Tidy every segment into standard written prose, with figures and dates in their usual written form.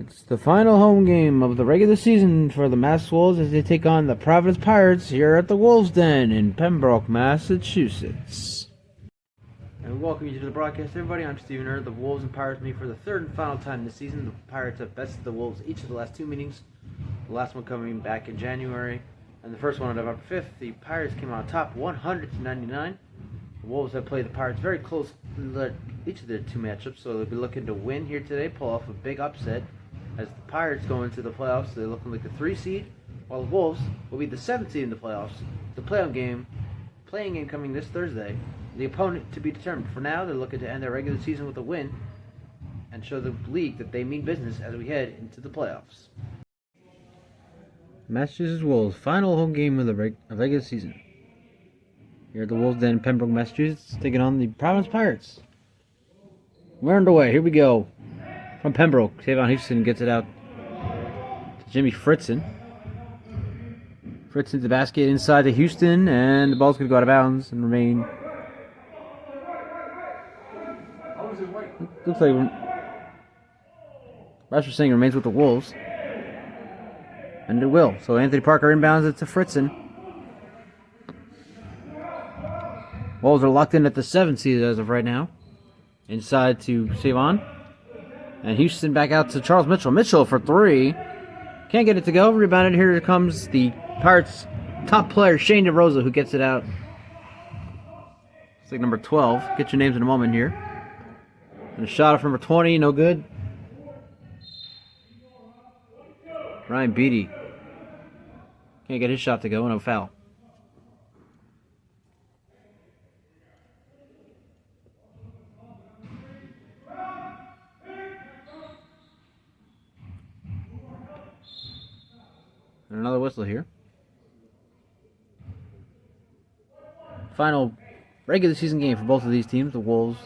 It's the final home game of the regular season for the Mass Wolves as they take on the Providence Pirates here at the Wolves Den in Pembroke, Massachusetts. And welcome you to the broadcast, everybody. I'm Stephen Earth. The Wolves and Pirates meet for the third and final time this season. The Pirates have bested the Wolves each of the last two meetings, the last one coming back in January, and the first one on November 5th. The Pirates came on top 100-99. The Wolves have played the Pirates very close in each of their two matchups, so they'll be looking to win here today, pull off a big upset. As the Pirates go into the playoffs, they're looking like the 3 seed, while the Wolves will be the 7th seed in the playoffs. The playing game coming this Thursday. The opponent to be determined. For now, they're looking to end their regular season with a win and show the league that they mean business as we head into the playoffs. Massachusetts Wolves, final home game of the regular season. Here at the Wolves Den in Pembroke, Massachusetts, taking on the Providence Pirates. We're underway. Here we go. From Pembroke, Tavon Houston gets it out to Jimmy Fritzen. Fritzen's the basket inside to Houston, and the ball's going to go out of bounds and remain. Looks like Rasher Singh remains with the Wolves. And it will. So Anthony Parker inbounds it to Fritzen. Wolves are locked in at the 7th seed as of right now. Inside to Savon. And Houston back out to Charles Mitchell. Mitchell for 3. Can't get it to go. Rebounded. Here comes the Pirates' top player, Shane DeRosa, who gets it out. It's like number 12. Get your names in a moment here. And a shot off number 20. No good. Ryan Beatty. Can't get his shot to go. No foul. And another whistle here. Final regular season game for both of these teams. The Wolves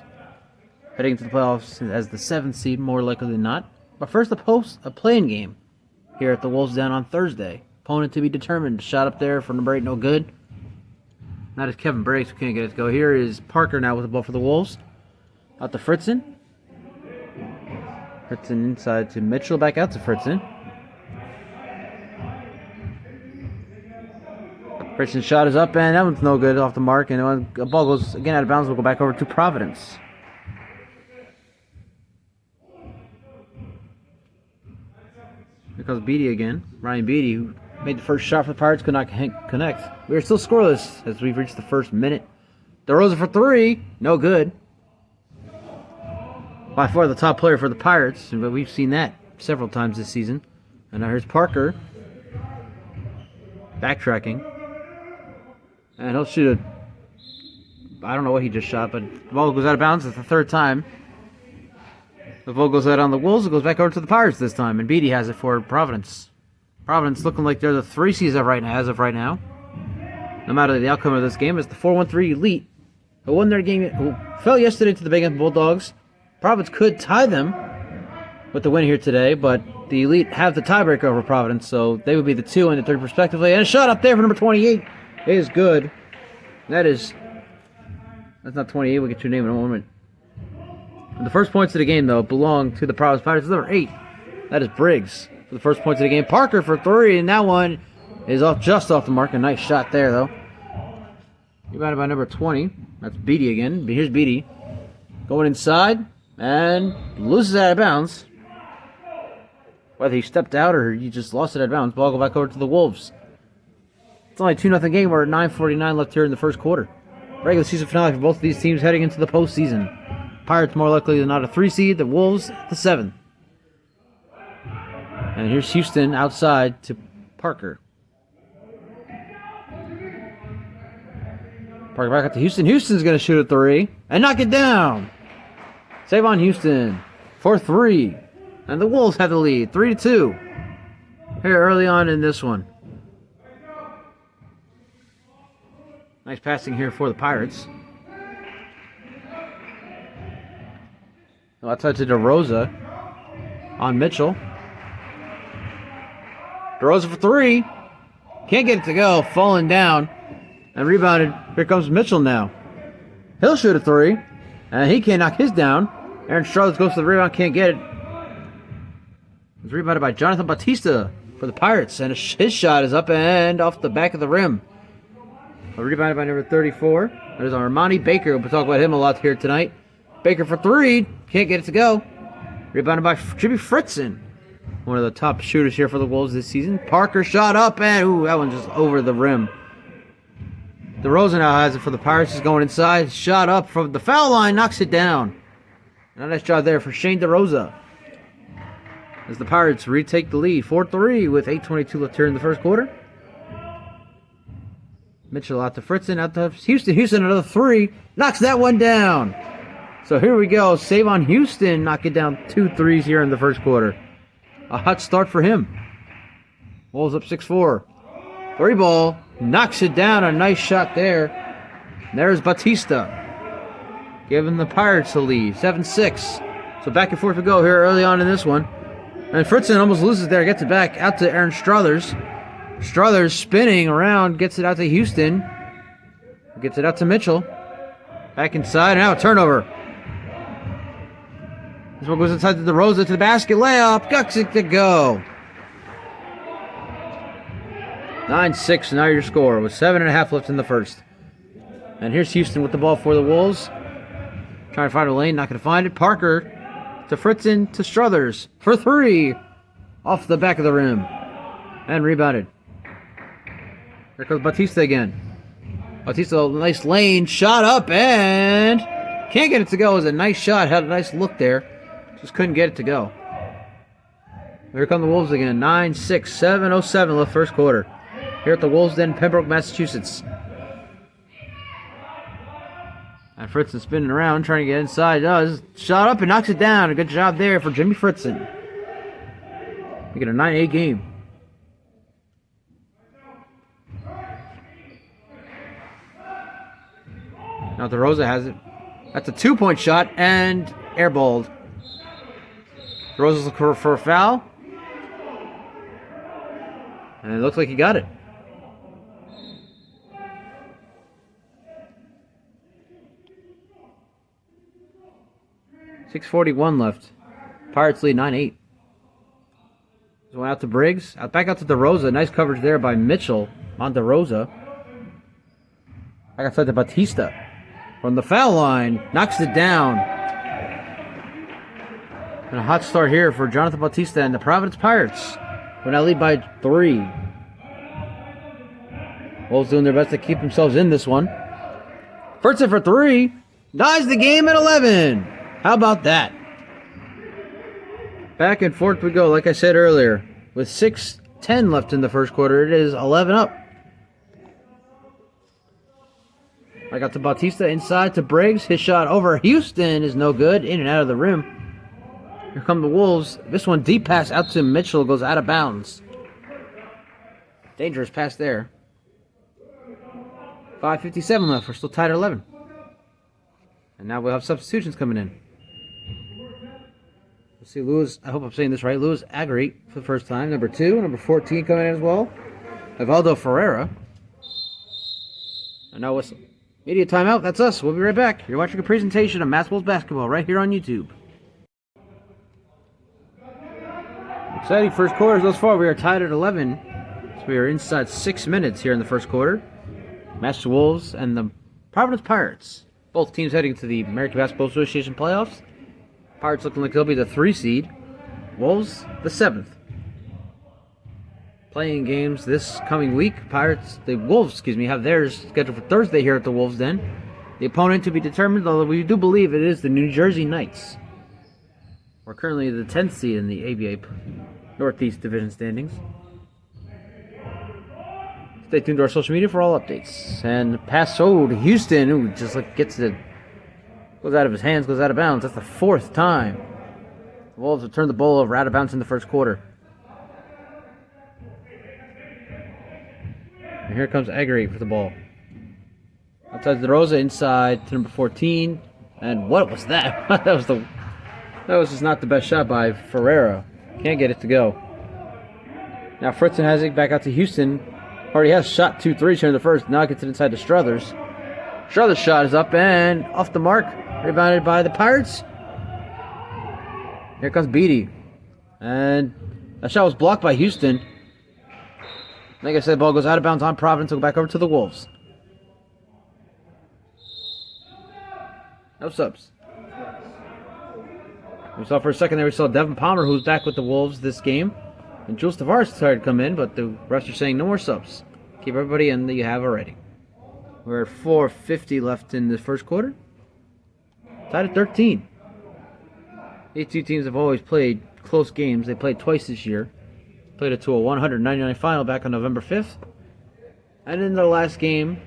heading into the playoffs as the 7th seed, more likely than not. But first, a play-in game here at the Wolves Den on Thursday. Opponent to be determined. Shot up there for number 8, no good. That is Kevin Briggs, who can't get it to go. Here is Parker now with the ball for the Wolves. Out to Fritzen. Fritzen inside to Mitchell, back out to Fritzen. Fritzen's shot is up, and that one's no good, off the mark. And when the ball goes again out of bounds, we'll go back over to Providence. Here comes Beatty again. Ryan Beatty, who made the first shot for the Pirates, could not connect. We are still scoreless as we've reached the first minute. DeRosa for 3, no good. By far the top player for the Pirates, but we've seen that several times this season. And now here's Parker. Backtracking. And he'll shoot I don't know what he just shot, but the ball goes out of bounds. It's the 3rd time. The ball goes out on the Wolves. It goes back over to the Pirates this time, and Beatty has it for Providence. Providence looking like they're the 3 seeds as of right now. No matter the outcome of this game, it's the 4-1-3 Elite who won their game, who fell yesterday to the Big End Bulldogs. Providence could tie them with the win here today, but the Elite have the tiebreaker over Providence, so they would be the 2 and the 3 respectively. And a shot up there for number 28 is good. That's not 28. We'll get your name in a moment. And the first points of the game, though, belong to the Providence Pirates. Number 8. That is Briggs for the first points of the game. Parker for 3, and that one is just off the mark. A nice shot there, though. Rebounded by number 20. That's Beatty again. Here's Beatty going inside and loses it out of bounds. Whether he stepped out or he just lost it out of bounds, ball go back over to the Wolves. It's only a 2-0 game. We're at 9:49 left here in the first quarter. Regular season finale for both of these teams heading into the postseason. Pirates more likely than not a 3 seed. The Wolves the 7. And here's Houston outside to Parker. Parker back up to Houston. Houston's going to shoot a 3 and knock it down. Save on Houston for 3. And the Wolves have the lead, 3-2. Here early on in this one. Nice passing here for the Pirates. Outside to DeRosa on Mitchell. DeRosa for 3. Can't get it to go. Falling down. And rebounded. Here comes Mitchell now. He'll shoot a 3. And he can't knock his down. Aaron Charlotte goes to the rebound. Can't get it. It's rebounded by Jonathan Bautista for the Pirates, and his shot is up and off the back of the rim. Rebounded by number 34. That is Armani Baker. We'll talk about him a lot here tonight. Baker for three. Can't get it to go. Rebounded by Jimmy Fritzen. One of the top shooters here for the Wolves this season. Parker shot up, and ooh, that one just over the rim. DeRozan now has it for the Pirates. He's going inside. Shot up from the foul line. Knocks it down. And a nice job there for Shane DeRosa. As the Pirates retake the lead. 4-3 with 8:22 left here in the first quarter. Mitchell out to Fritzen. Out to Houston. Houston another three. Knocks that one down. So here we go. Save on Houston. Knocking down 2 threes here in the first quarter. A hot start for him. Wolves up 6-4. Three ball. Knocks it down. A nice shot there. There's Bautista. Giving the Pirates the lead. 7-6. So back and forth we go here early on in this one. And Fritzen almost loses there. Gets it back out to Aaron Struthers. Struthers spinning around. Gets it out to Houston. Gets it out to Mitchell. Back inside. And now a turnover. This one goes inside to DeRosa to the basket. Layup. Guts it to go. 9-6. Now your score with 7.5 left in the first. And here's Houston with the ball for the Wolves. Trying to find a lane. Not going to find it. Parker to Fritzen to Struthers for three. Off the back of the rim. And rebounded. Here comes Bautista again. Bautista, nice lane. Shot up and can't get it to go. It was a nice shot. Had a nice look there. Just couldn't get it to go. Here come the Wolves again. 9-6. 7:07 left first quarter. Here at the Wolves Den, Pembroke, Massachusetts. And Fritzen spinning around, trying to get inside. Does. Shot up and knocks it down. A good job there for Jimmy Fritzen. We get a 9-8 game. Now DeRosa has it. That's a 2-point shot and airballed. DeRosa's looking for a foul. And it looks like he got it. .641 left. Pirates lead 9-8. Went out to Briggs. Back out to DeRosa. Nice coverage there by Mitchell on DeRosa. Back outside to Bautista. From the foul line. Knocks it down. And a hot start here for Jonathan Bautista and the Providence Pirates. We're now lead by 3. Wolves doing their best to keep themselves in this one. Fritzen for 3. Ties the game at 11. How about that? Back and forth we go, like I said earlier. With 6:10 left in the first quarter, it is 11 up. I got to Bautista inside to Briggs. His shot over Houston is no good. In and out of the rim. Here come the Wolves. This one deep pass out to Mitchell goes out of bounds. Dangerous pass there. 5:57 left. We're still tied at 11. And now we'll have substitutions coming in. We'll see Louis, I hope I'm saying this right, Louis Agri for the first time. Number 2, number 14 coming in as well. Evaldo Ferreira. And now whistle. Media timeout, that's us. We'll be right back. You're watching a presentation of Mass Wolves Basketball right here on YouTube. Exciting first quarters thus far. We are tied at 11. So we are inside 6 minutes here in the first quarter. Mass Wolves and the Providence Pirates. Both teams heading to the American Basketball Association playoffs. Pirates looking like they'll be the 3 seed. Wolves, the 7th. Playing games this coming week. The Wolves, have theirs scheduled for Thursday here at the Wolves Den. The opponent to be determined, although we do believe it is the New Jersey Knights. We're currently the 10th seed in the ABA Northeast Division standings. Stay tuned to our social media for all updates. And pass to Houston, who just gets it. Goes out of his hands, goes out of bounds. That's the 4th time. The Wolves have turned the ball over out of bounds in the first quarter. And here comes Agri for the ball. Outside DeRosa, inside to number 14. And what was that? that was just not the best shot by Ferreira. Can't get it to go. Now Fritzen has it back out to Houston. Already has shot 2 threes here in the first. Now gets it inside to Struthers. Struthers' shot is up and off the mark. Rebounded by the Pirates. Here comes Beatty. And That shot was blocked by Houston. Like I said, the ball goes out of bounds on Providence. It'll go back over to the Wolves. No subs. We saw for a second there, we saw Devin Palmer, who's back with the Wolves this game. And Jules Tavares tried to come in, but the refs are saying no more subs. Keep everybody in that you have already. We're at 4:50 left in the first quarter. Tied at 13. These two teams have always played close games. They played twice this year. Played it to a 199 final back on November 5th. And in the last game,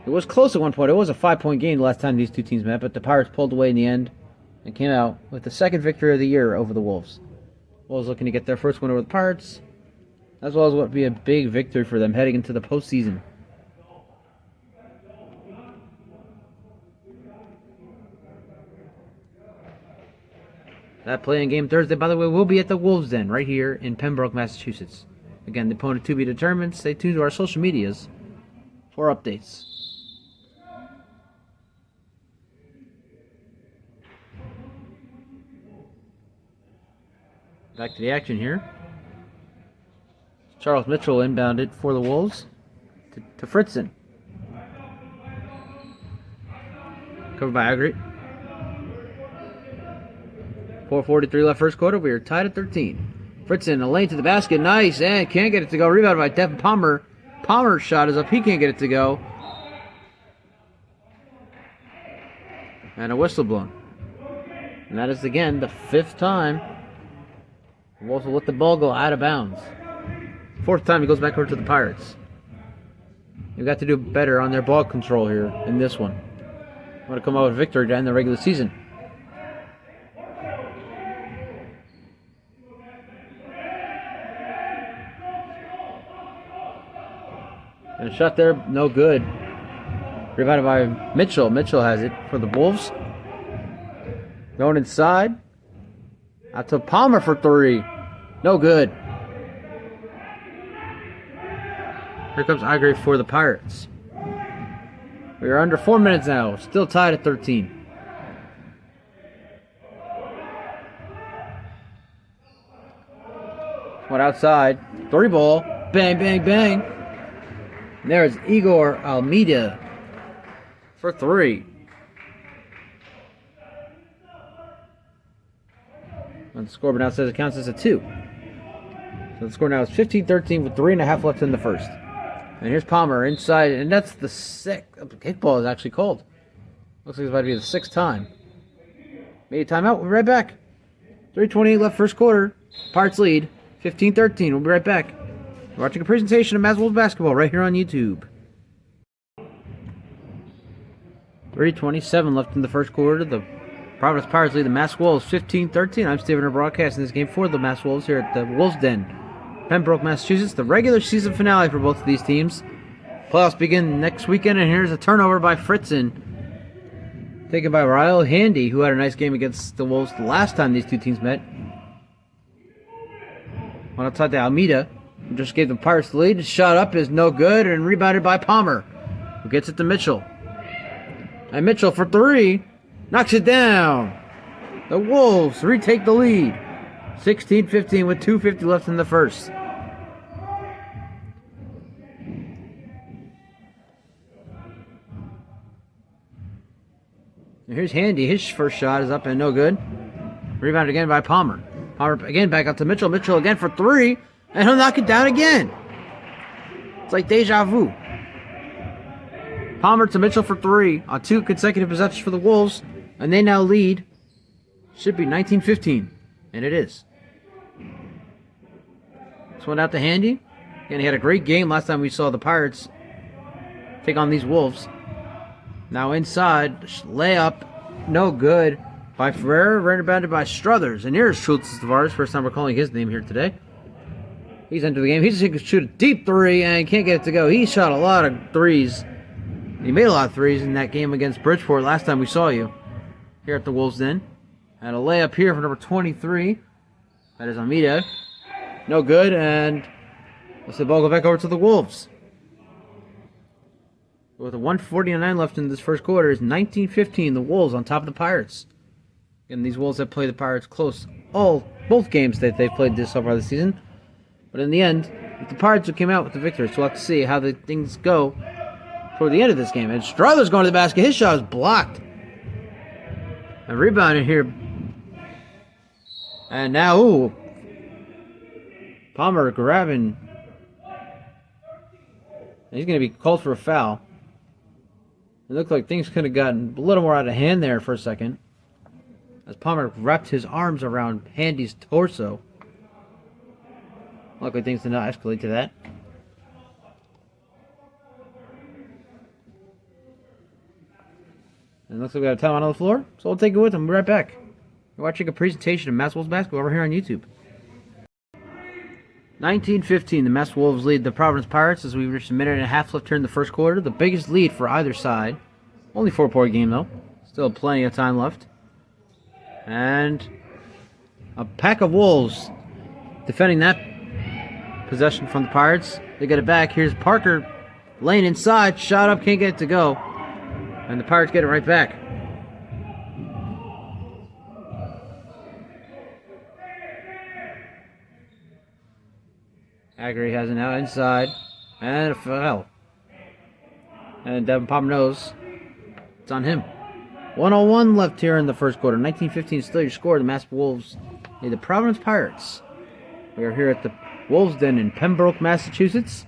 it was close at one point. It was a 5-point game the last time these two teams met, but the Pirates pulled away in the end and came out with the second victory of the year over the Wolves. Wolves looking to get their first win over the Pirates, as well as what would be a big victory for them heading into the postseason. That play-in game Thursday, by the way, will be at the Wolves Den right here in Pembroke, Massachusetts. Again, the opponent to be determined. Stay tuned to our social medias for updates. Back to the action here. Charles Mitchell inbounded for the Wolves to Fritzen. Covered by Agri. 4:43 left first quarter. We are tied at 13. Fritzen in the lane to the basket. Nice. And can't get it to go. Rebounded by Devin Palmer. Palmer's shot is up. He can't get it to go. And a whistle blown. And that is, again, the fifth time the Wolves will let the ball go out of bounds. Fourth time it goes back over to the Pirates. They've got to do better on their ball control here in this one. Want to come out with victory to end the regular season. And a shot there, no good. Rebounded by Mitchell. Mitchell has it for the Wolves. Going inside. Out to Palmer for three. No good. Here comes Agri for the Pirates. We are under 4 minutes now. Still tied at 13. One outside. Three ball. Bang, bang, bang. And there's Igor Almeida for three. And the scoreboard now says it counts as a 2. So the score now is 15-13 with 3.5 left in the first. And here's Palmer inside, and that's the sixth. Kickball is actually called. Looks like it's about to be the sixth time. Made a timeout. We'll be right back. 3:28 left first quarter. Pirates lead. 15-13. We'll be right back. We're watching a presentation of Mass Wolves basketball right here on YouTube. 3:27 left in the first quarter. The Providence Pirates lead the Mass Wolves 15-13. I'm Stephen, our broadcasting this game for the Mass Wolves here at the Wolves Den, Pembroke, Massachusetts. The regular season finale for both of these teams. Playoffs begin next weekend, and here's a turnover by Fritzen, taken by Ryle Handy, who had a nice game against the Wolves the last time these two teams met. One outside to Almeida, who just gave the Pirates the lead. His shot up is no good, and rebounded by Palmer, who gets it to Mitchell. And Mitchell for three. Knocks it down. The Wolves retake the lead. 16-15 with 2:50 left in the first. And here's Handy. His first shot is up and no good. Rebounded again by Palmer. Palmer again back out to Mitchell. Mitchell again for three. And he'll knock it down again. It's like deja vu. Palmer to Mitchell for three on 2 consecutive possessions for the Wolves. And they now lead. Should be 19-15. And it is. This one out to Handy. And he had a great game last time we saw the Pirates take on these Wolves. Now inside. Layup. No good by Ferrer. Rebounded by Struthers. And here's Schultz Tavares. First time we're calling his name here today. He's into the game. He's just going to shoot a deep three and can't get it to go. He shot a lot of threes. He made a lot of threes in that game against Bridgeport last time we saw you here at the Wolves Den. And a layup here for number 23. That is Almeida. No good, and let's the ball go back over to the Wolves. With a 1:49 left in this first quarter, is 19-15. The Wolves on top of the Pirates. And these Wolves have played the Pirates close both games that they've played so far this season. But in the end, the Pirates came out with the victory. So we'll have to see how the things go toward the end of this game. And Strother's going to the basket. His shot is blocked. And rebounded here. And now, ooh, Palmer grabbing. He's going to be called for a foul. It looked like things could have gotten a little more out of hand there for a second, as Palmer wrapped his arms around Handy's torso. Luckily, things did not escalate to that. And it looks like we have a timeout on the floor, so we'll take it with him. We'll be right back. You're watching a presentation of Mass Wolves basketball over here on YouTube. 19-15, the Mass Wolves lead the Providence Pirates as we reach a minute and a half left here in the first quarter. The biggest lead for either side. Only 4-point game, though. Still plenty of time left. And a pack of Wolves defending that possession from the Pirates. They get it back. Here's Parker laying inside. Shot up, can't get it to go. And the Pirates get it right back. Agri has it now inside. And a foul. And Devin Palmer knows it's on him. 1:01 left here in the first quarter. 19-15 still your score. The Mass Wolves lead the Providence Pirates. We are here at the Wolves Den in Pembroke, Massachusetts.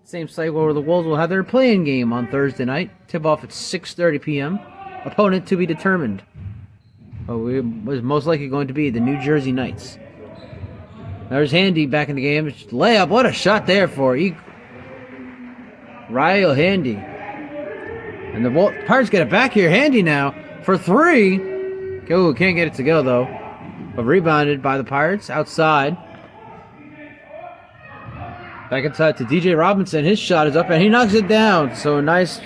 Same site where the Wolves will have their playing game on Thursday night. Tip-off at 6:30 p.m. Opponent to be determined. Oh, it was most likely going to be the New Jersey Knights. There's Handy back in the game. Layup. What a shot there for Ryle Handy. And the Pirates get it back here. Handy now for three. Oh, can't get it to go, though. But rebounded by the Pirates outside. Back inside to DJ Robinson. His shot is up, and he knocks it down. So a nice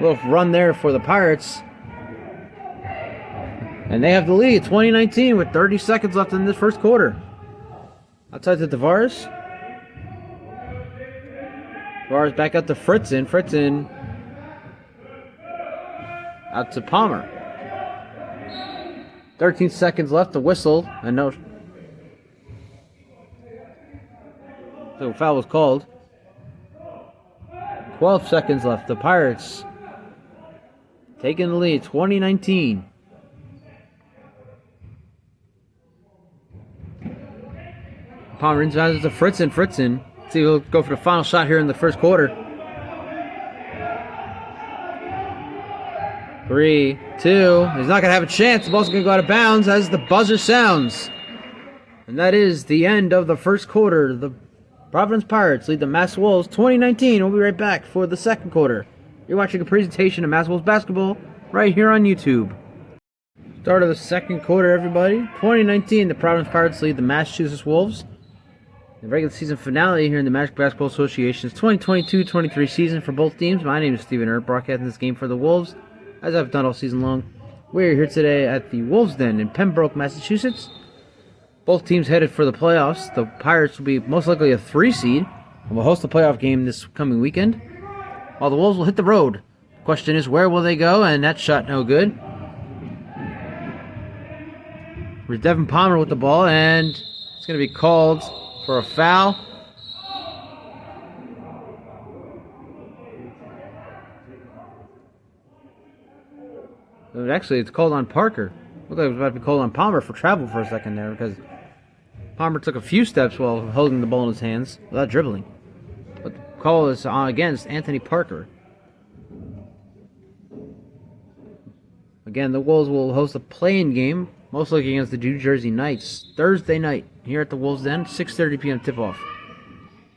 little run there for the Pirates. And they have the lead, 2019, with 30 seconds left in this first quarter. Outside to Tavares. Tavares back out to Fritzen. Fritzen out to Palmer. 13 seconds left, the whistle, and no. So foul was called. 12 seconds left. The Pirates taking the lead, 2019. Palmer inside to Fritzen. Fritzen. See, he'll go for the final shot here in the first quarter. 3, 2. He's not going to have a chance. The ball's going to go out of bounds as the buzzer sounds. And that is the end of the first quarter. The Providence Pirates lead the Mass Wolves 2019. We'll be right back for the second quarter. You're watching a presentation of Mass Wolves basketball right here on YouTube. Start of the second quarter, everybody. 2019, the Providence Pirates lead the Massachusetts Wolves. The regular season finale here in the Magic Basketball Association's 2022-23 season for both teams. My name is Stephen Earp, broadcasting this game for the Wolves, as I've done all season long. We're here today at the Wolves Den in Pembroke, Massachusetts. Both teams headed for the playoffs. The Pirates will be most likely a 3 seed and will host a playoff game this coming weekend, while the Wolves will hit the road. The question is, where will they go? And that shot no good. There's Devin Palmer with the ball, and it's going to be called for a foul. Actually, it's called on Parker. Looked like it was about to be called on Palmer for travel for a second there, because Palmer took a few steps while holding the ball in his hands without dribbling. But the call is against Anthony Parker. Again, the Wolves will host a play-in game, most likely against the New Jersey Knights, Thursday night here at the Wolves Den, 6:30 p.m. tip-off.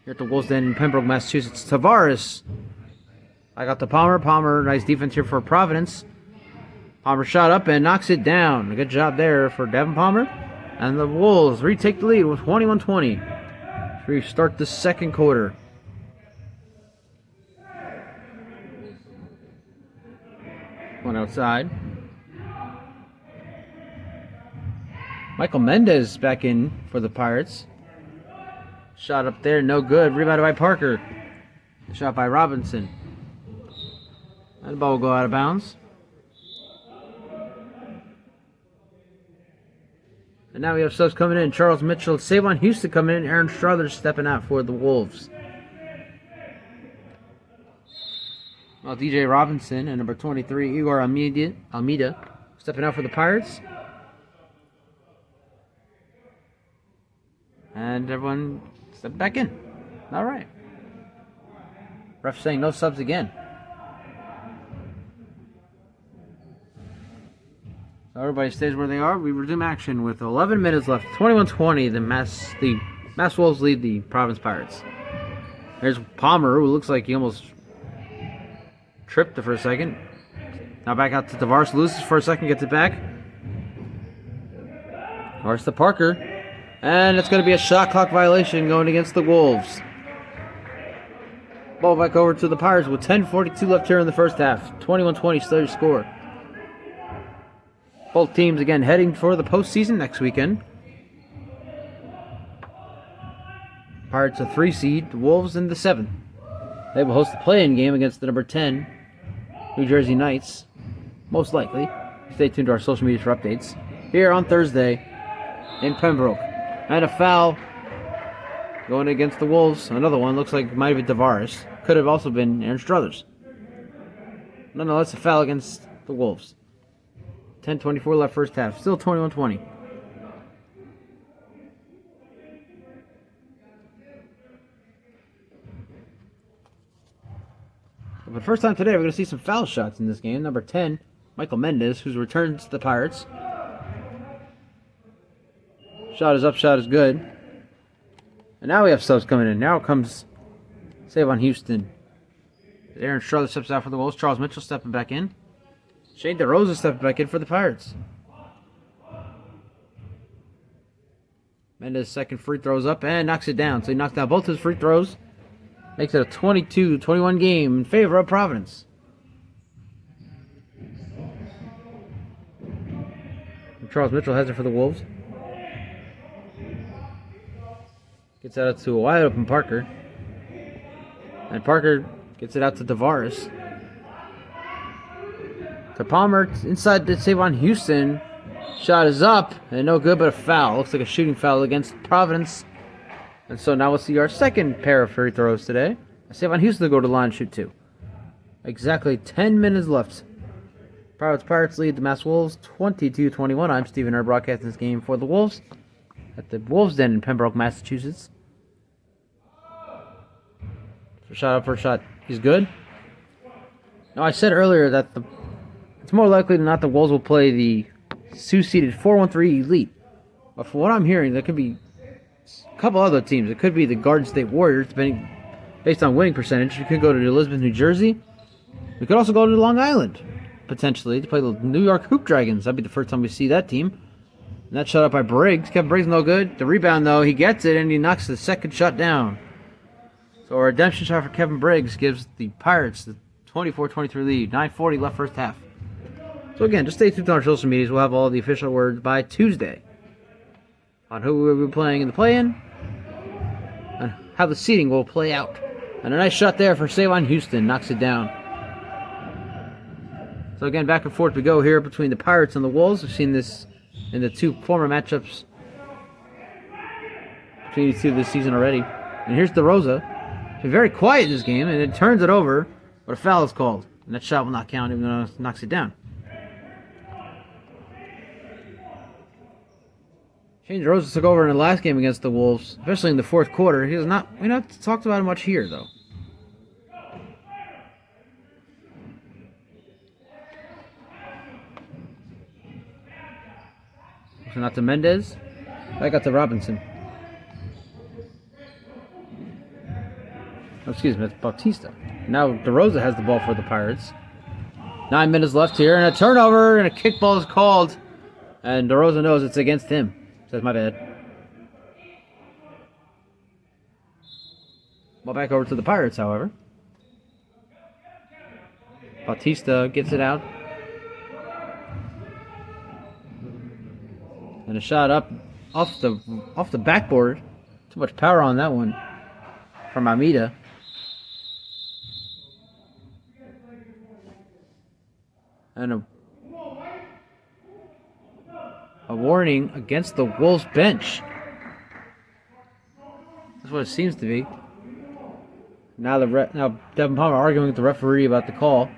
Here at the Wolves Den in Pembroke, Massachusetts. Tavares. I got the Palmer. Palmer, nice defense here for Providence. Palmer shot up and knocks it down. A good job there for Devin Palmer. And the Wolves retake the lead with 21-20. We start the second quarter. One outside. Michael Mendez back in for the Pirates. Shot up there, no good. Rebounded by Parker. Shot by Robinson. And the ball will go out of bounds. And now we have subs coming in. Charles Mitchell, Savon Houston coming in. Aaron Struthers stepping out for the Wolves. Well, DJ Robinson and number 23, Igor Almeida stepping out for the Pirates. And everyone stepped back in. All right. Ref saying no subs again. So everybody stays where they are. We resume action with 11 minutes left. 21-20. The Mass Wolves lead the Providence Pirates. There's Palmer, who looks like he almost tripped it for a second. Now back out to Tavares. Loses for a second. Gets it back. Tavares to Parker. And it's going to be a shot clock violation going against the Wolves. Ball back over to the Pirates with 10:42 left here in the first half. 21-20 still your score. Both teams again heading for the postseason next weekend. Pirates a 3 seed, the Wolves in the 7. They will host the play-in game against the number 10 New Jersey Knights, most likely. Stay tuned to our social media for updates. Here on Thursday in Pembroke. And a foul going against the Wolves. Another one looks like it might have been Tavares. Could have also been Aaron Struthers. Nonetheless, a foul against the Wolves. 10:24 left first half. Still 21-20. For the first time today, we're going to see some foul shots in this game. Number 10, Michael Mendez, who's returned to the Pirates. Shot is up, shot is good. And now we have subs coming in. Now comes Savon Houston. Aaron Struthers steps out for the Wolves. Charles Mitchell stepping back in. Shane DeRosa stepping back in for the Pirates. Mendez second free throws up and knocks it down. So he knocks down both his free throws. Makes it a 22-21 game in favor of Providence. And Charles Mitchell has it for the Wolves. Gets it out to a wide open Parker. And Parker gets it out to Tavares. To Palmer, inside to Savon Houston. Shot is up, and no good, but a foul. Looks like a shooting foul against Providence. And so now we'll see our second pair of free throws today. Savon Houston to go to the line and shoot 2. Exactly 10 minutes left. Pirates lead the Mass Wolves 22-21. I'm Stephen Erb, broadcasting this game for the Wolves at the Wolves Den in Pembroke, Massachusetts. Shot up, first shot. He's good. Now, I said earlier that it's more likely than not the Wolves will play the 2-seeded 4-1-3 Elite. But from what I'm hearing, there could be a couple other teams. It could be the Garden State Warriors, based on winning percentage. We could go to Elizabeth, New Jersey. We could also go to Long Island, potentially, to play the New York Hoop Dragons. That'd be the first time we see that team. And that shot up by Briggs. Kevin Briggs, no good. The rebound, though, he gets it, and he knocks the second shot down. So a redemption shot for Kevin Briggs gives the Pirates the 24-23 lead. 9:40 left first half. So again, just stay tuned to our social medias. We'll have all the official words by Tuesday on who we'll be playing in the play-in and how the seeding will play out. And a nice shot there for Savon Houston. Knocks it down. So again, back and forth we go here between the Pirates and the Wolves. We've seen this in the 2 former matchups between these 2 this season already. And here's DeRosa. He's very quiet in this game, and it turns it over, but a foul is called. And that shot will not count even though it knocks it down. Shane DeRosa took over in the last game against the Wolves, especially in the fourth quarter. We not talked about him much here, though. So not to Mendez. Back out to Robinson. Oh, excuse me, that's Bautista. Now DeRosa has the ball for the Pirates. 9 minutes left here, and a turnover, and a kickball is called. And DeRosa knows it's against him. Says, my bad. Ball back over to the Pirates, however. Bautista gets it out. And a shot up off the backboard. Too much power on that one from Almeida. And a warning against the Wolves bench. That's what it seems to be. Now Devin Palmer arguing with the referee about the call.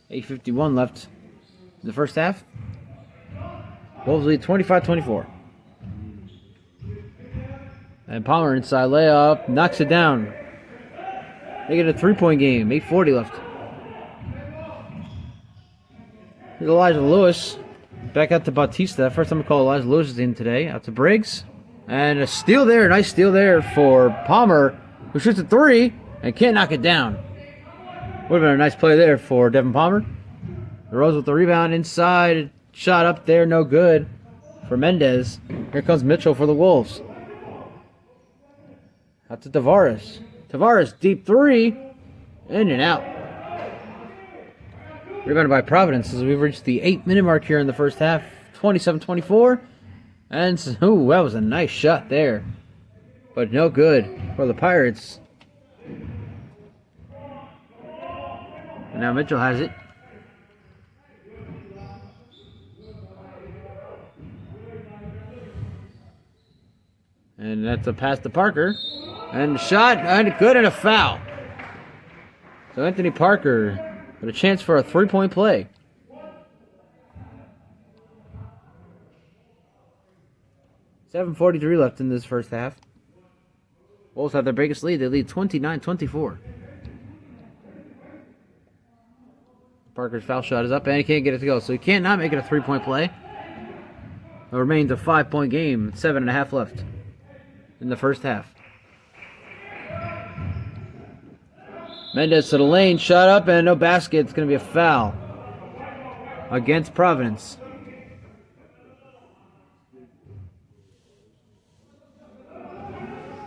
.8:51 left in the first half. Wolves lead 25-24. And Palmer inside layup, knocks it down. Make it a 3-point game. 8:40 left. Here's Elijah Lewis. Back out to Bautista. First time I call Elijah Lewis in today. Out to Briggs. And a steal there. Nice steal there for Palmer, who shoots a 3 and can't knock it down. Would have been a nice play there for Devin Palmer. Rose with the rebound inside. Shot up there. No good for Mendez. Here comes Mitchell for the Wolves. Out to Tavares. Tavares, deep 3. In and out. Rebounded by Providence as we've reached the 8-minute mark here in the first half. 27-24. And, that was a nice shot there. But no good for the Pirates. And now Mitchell has it. And that's a pass to Parker. And a shot, and good, and a foul. So Anthony Parker with a chance for a 3-point play. .7:43 left in this first half. Wolves have their biggest lead. They lead 29-24. Parker's foul shot is up, and he can't get it to go. So he can't not make it a 3-point play. It remains a 5-point game. 7.5 left in the first half. Mendez to the lane, shot up, and no basket. It's going to be a foul against Providence.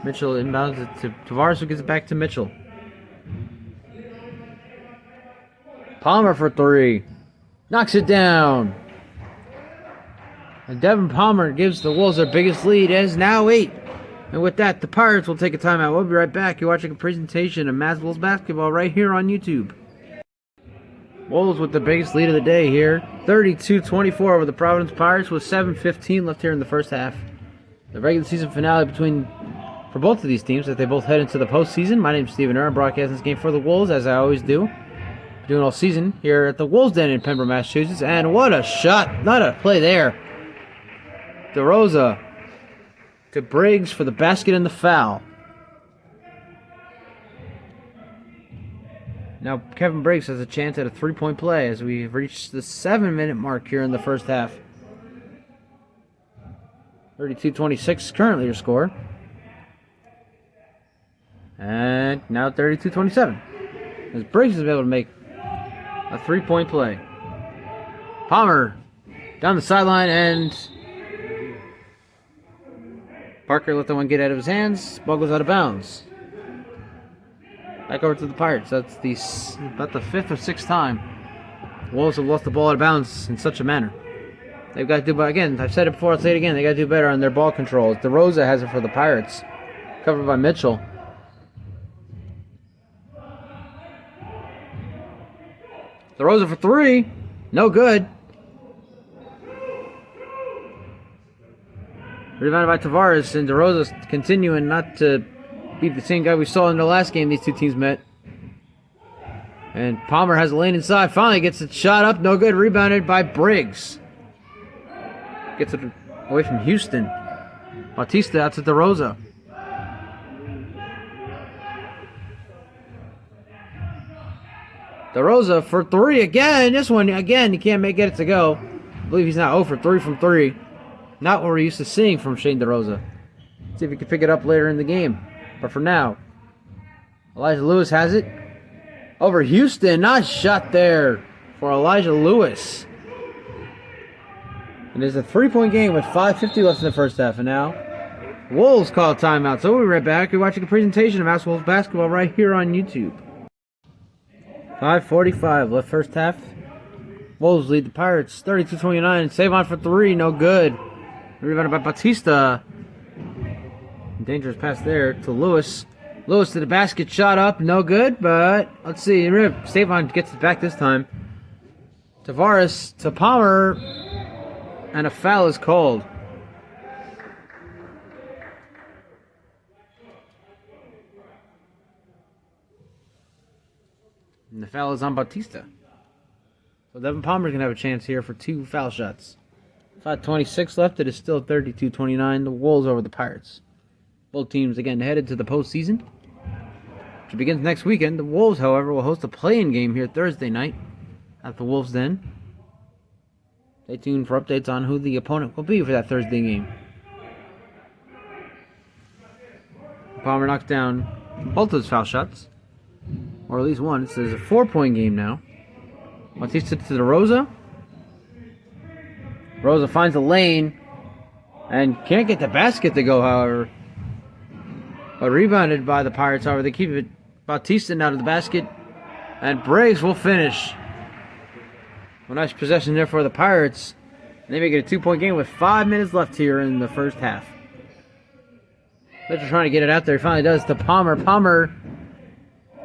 Mitchell inbounds it to Tavares, who gets it back to Mitchell. Palmer for 3. Knocks it down. And Devin Palmer gives the Wolves their biggest lead. It is now 8. And with that, the Pirates will take a timeout. We'll be right back. You're watching a presentation of Mass Wolves basketball right here on YouTube. Wolves with the biggest lead of the day here. 32-24 over the Providence Pirates with 7:15 left here in the first half. The regular season finale for both of these teams as they both head into the postseason. My name is Steven Earn, broadcasting this game for the Wolves, as I always do. Doing all season here at the Wolves Den in Pembroke, Massachusetts. And what a shot. Not a play there. DeRosa to Briggs for the basket and the foul. Now Kevin Briggs has a chance at a 3-point play as we've reached the 7-minute mark here in the first half. 32-26 currently your score. And now 32-27. As Briggs has been able to make a 3-point play. Palmer down the sideline, and Parker let the one get out of his hands. Ball goes out of bounds. Back over to the Pirates. That's about the 5th or 6th time Wolves have lost the ball out of bounds in such a manner. They've got to do better. Again, I've said it before, I'll say it again. They got to do better on their ball control. DeRosa has it for the Pirates. Covered by Mitchell. DeRosa for 3. No good. Rebounded by Tavares, and DeRosa's continuing not to be the same guy we saw in the last game these two teams met. And Palmer has a lane inside. Finally gets it shot up. No good. Rebounded by Briggs. Gets it away from Houston. Bautista out to DeRosa. DeRosa for 3 again. This one, again, he can't get it to go. I believe he's now 0 for 3 from 3. Not what we're used to seeing from Shane DeRosa. See if he can pick it up later in the game. But for now, Elijah Lewis has it. Over Houston. Nice shot there for Elijah Lewis. And it's a 3-point game with 5:50 left in the first half. And now, Wolves call a timeout. So we'll be right back. You're watching a presentation of Mass Wolves basketball right here on YouTube. 5:45 left first half. Wolves lead the Pirates 32-29. Save on for 3, no good. Rebounded by Bautista. Dangerous pass there to Lewis. Lewis to the basket, shot up, no good, but let's see. Savon gets it back this time. Tavares to Palmer, and a foul is called. And the foul is on Bautista. So Devin Palmer's going to have a chance here for 2 foul shots. 5:26 left. It is still 32-29. The Wolves over the Pirates. Both teams, again, headed to the postseason, which begins next weekend. The Wolves, however, will host a play-in game here Thursday night at the Wolves' Den. Stay tuned for updates on who the opponent will be for that Thursday game. Palmer knocks down both of his foul shots, or at least one. It's a 4-point game now. Bautista to the Rosa. Rosa finds a lane and can't get the basket to go, however. But rebounded by the Pirates, however. They keep it Bautista out of the basket. And Briggs will finish. A nice possession there for the Pirates. And they make it a 2-point game with 5 minutes left here in the first half. Mitchell trying to get it out there. He finally does to Palmer. Palmer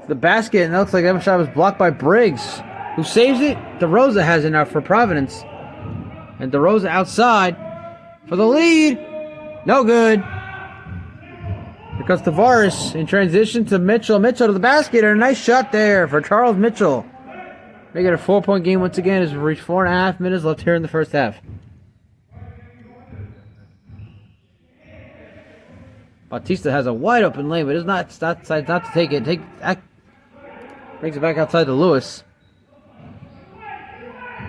to the basket. And it looks like that shot was blocked by Briggs. Who saves it? DeRosa has it now for Providence. And DeRosa outside for the lead. No good. Because Tavares in transition to Mitchell. Mitchell to the basket. And a nice shot there for Charles Mitchell. Make it a 4-point game once again as we reach 4.5 minutes left here in the first half. Bautista has a wide open lane, but it's not to take it. Brings it back outside to Lewis.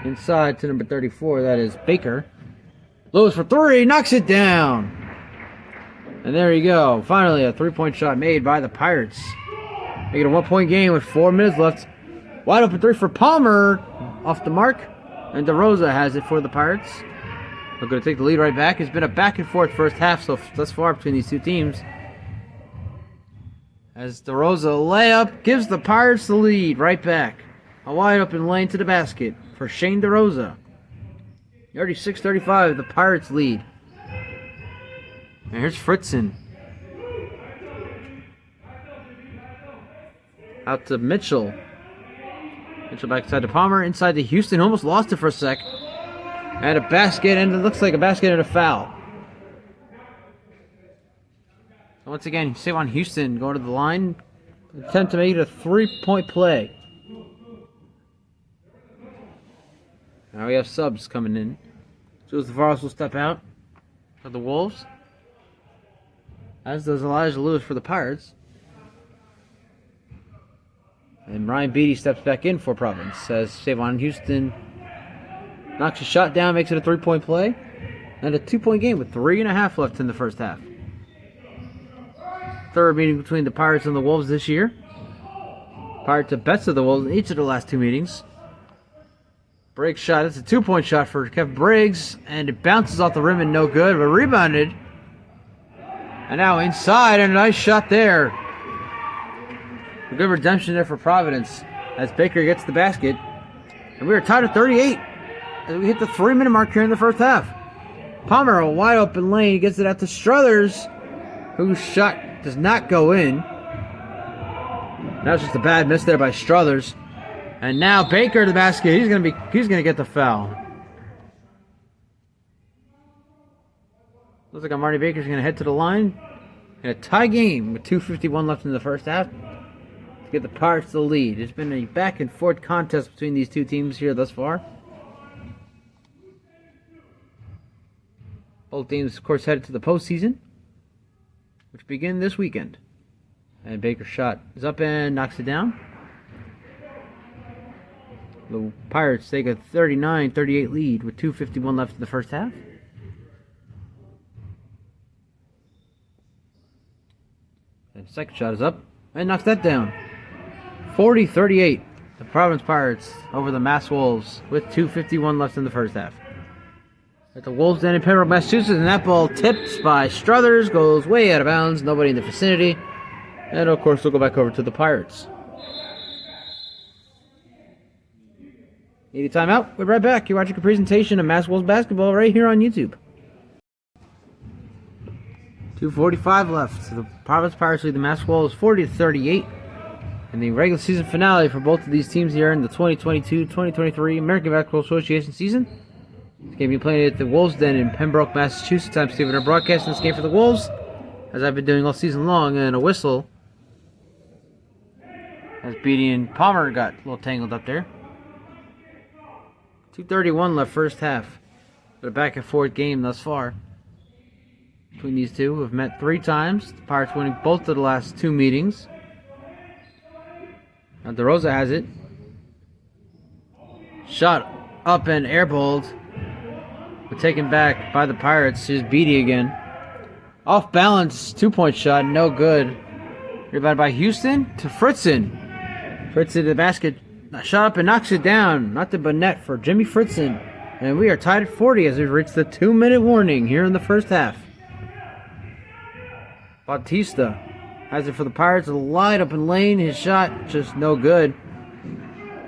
Inside to number 34, that is Baker. Lewis for 3, knocks it down. And there you go. Finally, a 3-point shot made by the Pirates. Make it a 1-point game with 4 minutes left. Wide open 3 for Palmer. Off the mark. And DeRosa has it for the Pirates. They're going to take the lead right back. It's been a back and forth first half so thus far between these two teams. As DeRosa layup gives the Pirates the lead right back. A wide open lane to the basket for Shane DeRosa. 36-35, the Pirates lead. And here's Fritzen. Out to Mitchell. Mitchell back inside to Palmer. Inside to Houston. Almost lost it for a sec. And a basket, and it looks like a basket and a foul. So once again, Savon Houston going to the line. Attempt to make it a 3-point play. Now we have subs coming in. Jules Tavares will step out for the Wolves. As does Elijah Lewis for the Pirates. And Ryan Beatty steps back in for Providence as Savon Houston knocks a shot down, makes it a 3-point play. And a 2-point game with 3.5 left in the first half. Third meeting between the Pirates and the Wolves this year. Pirates have best of the Wolves in each of the last 2 meetings. Briggs shot. It's a 2-point shot for Kevin Briggs. And it bounces off the rim and no good. But rebounded. And now inside. And a nice shot there. A good redemption there for Providence. As Baker gets the basket. And we are tied at 38. As we hit the 3-minute mark here in the first half. Palmer, a wide open lane. He gets it out to Struthers. Whose shot does not go in. That was just a bad miss there by Struthers. And now Baker to the basket. He's gonna get the foul. Looks like Marty Baker's gonna head to the line. In a tie game with 2:51 left in the first half to get the Pirates the lead. It's been a back and forth contest between these two teams here thus far. Both teams, of course, headed to the postseason, which begin this weekend. And Baker's shot is up and knocks it down. The Pirates take a 39-38 lead with 2:51 left in the first half. And the second shot is up and knocks that down. 40-38. The Providence Pirates over the Mass Wolves with 2:51 left in the first half. At the Wolves Den in Pembroke, Massachusetts, and that ball tipped by Struthers, goes way out of bounds, nobody in the vicinity. And of course, we'll go back over to the Pirates. Need a timeout? We're right back. You're watching a presentation of Mass Wolves basketball right here on YouTube. 2:45 left. So the Providence Pirates lead the Mass Wolves 40-38. in the regular season finale for both of these teams here in the 2022-2023 American Basketball Association season. This game will be playing at the Wolves Den in Pembroke, Massachusetts. I'm Steven. I'm broadcasting this game for the Wolves, as I've been doing all season long, and a whistle as Beatty and Palmer got a little tangled up there. 2:31 left first half. But a back and forth game thus far between these two, who have met 3 times. The Pirates winning both of the last 2 meetings. Now DeRosa has it. Shot up and airballed, but taken back by the Pirates. Here's Beatty again. Off balance, 2-point shot, no good. Rebounded by Houston to Fritzen. Fritzen to the basket. Shot up and knocks it down. Nothing but net for Jimmy Fritzen. And we are tied at 40 as we've reached the 2-minute warning here in the first half. Bautista has it for the Pirates. Light up in lane. His shot just no good.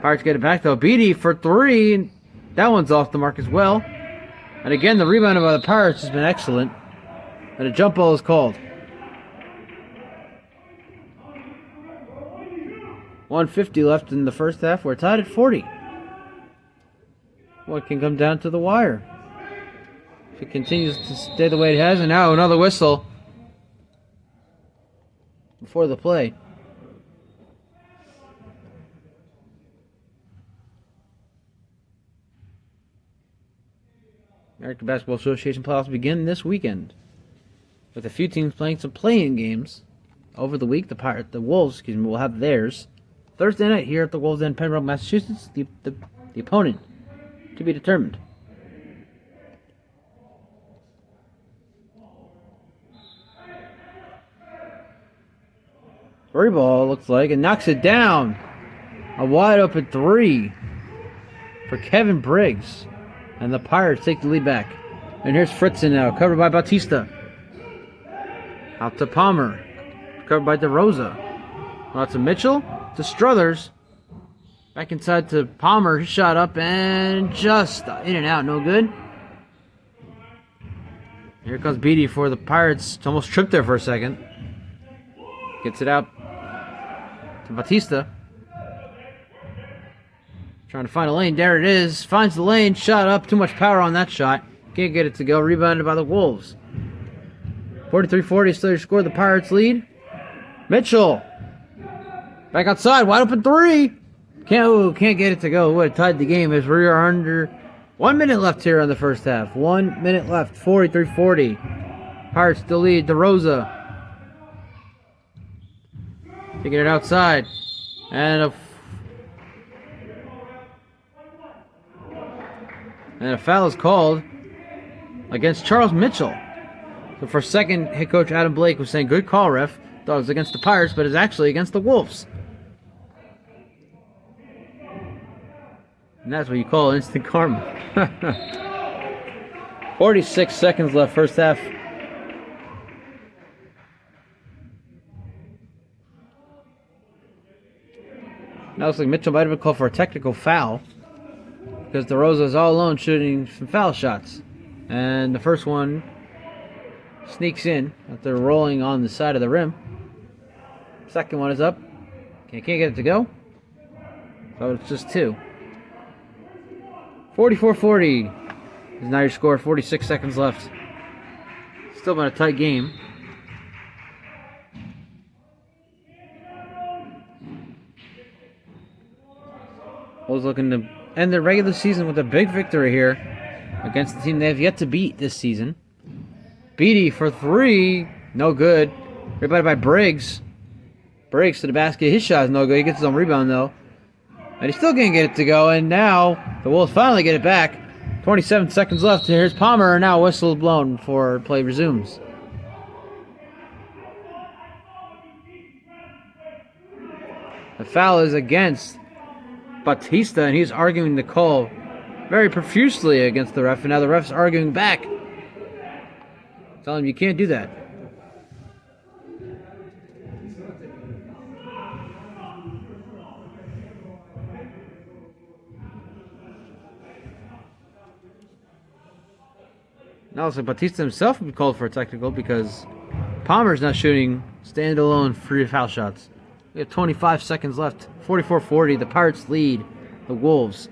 Pirates get it back though. Beatty for 3. And that one's off the mark as well. And again, the rebound by the Pirates has been excellent. And a jump ball is called. 1:50 left in the first half. We're tied at 40. What can come down to the wire if it continues to stay the way it has. And now another whistle before the play. American Basketball Association playoffs begin this weekend, with a few teams playing some play-in games over the week. The Wolves, will have theirs Thursday night here at the Wolves Den, Pembroke, Massachusetts. The opponent to be determined. Free ball looks like, and knocks it down. A wide open 3 for Kevin Briggs. And the Pirates take the lead back. And here's Fritzen now, covered by Bautista. Out to Palmer, covered by DeRosa. Out to Mitchell, to Struthers. Back inside to Palmer. He shot up and just in and out. No good. Here comes Beatty for the Pirates. It's almost tripped there for a second. Gets it out to Bautista. Trying to find a lane. There it is. Finds the lane. Shot up. Too much power on that shot. Can't get it to go. Rebounded by the Wolves. 43-40. Still your score. The Pirates lead. Mitchell. Back outside. Wide open 3. Can't get it to go. Would have tied the game as we are under 1 minute left here in the first half. 1 minute left. 43-40. Pirates still lead. DeRosa. Taking it outside. And a foul is called against Charles Mitchell. So for a second, head coach Adam Blake was saying, good call, ref. Thought it was against the Pirates, but it's actually against the Wolves. And that's what you call instant karma. 46 seconds left, first half. Now it looks like Mitchell might have been called for a technical foul, because DeRosa is all alone shooting some foul shots. And the first one sneaks in after rolling on the side of the rim. Second one is up. Can't get it to go. So it's just 2. 44-40 is now your score. 46 seconds left. Still been a tight game. Wolves looking to end their regular season with a big victory here against the team they have yet to beat this season. Beatty for 3. No good. Rebounded by Briggs. Briggs to the basket. His shot is no good. He gets his own rebound though. And he still can't get it to go. And now the Wolves finally get it back. 27 seconds left. Here's Palmer. And now whistle blown before play resumes. The foul is against Bautista, and he's arguing the call very profusely against the ref. And now the ref's arguing back. Telling him you can't do that. Now also Bautista himself would be called for a technical because Palmer's not shooting standalone free foul shots. We have 25 seconds left. 44-40. The Pirates lead the Wolves.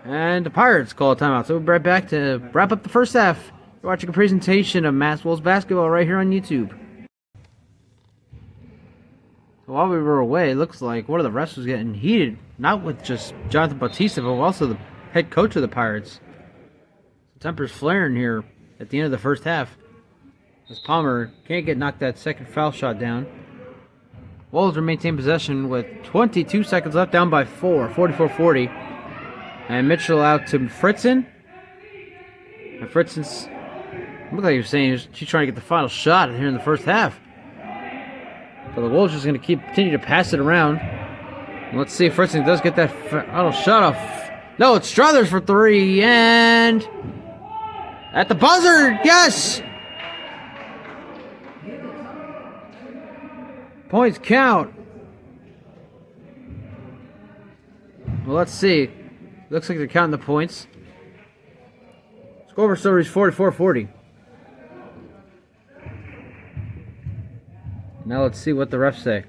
And the Pirates call a timeout. So we'll be right back to wrap up the first half. You're watching a presentation of Mass Wolves basketball right here on YouTube. While we were away, it looks like one of the refs was getting heated. Not with just Jonathan Bautista, but also the head coach of the Pirates. Tempers flaring here at the end of the first half. As Palmer can't get knocked that second foul shot down. Wolves will maintain possession with 22 seconds left, down by 4, 44-40. And Mitchell out to Fritzen. And Fritzen's looked like he was saying she's trying to get the final shot here in the first half. So the Wolves just going to continue to pass it around. And let's see if Fritzen does get that final shot off. No, it's Struthers for 3, and at the buzzer, yes! Points count. Well, let's see. Looks like they're counting the points. Score still reached 44-40. Now let's see what the refs say.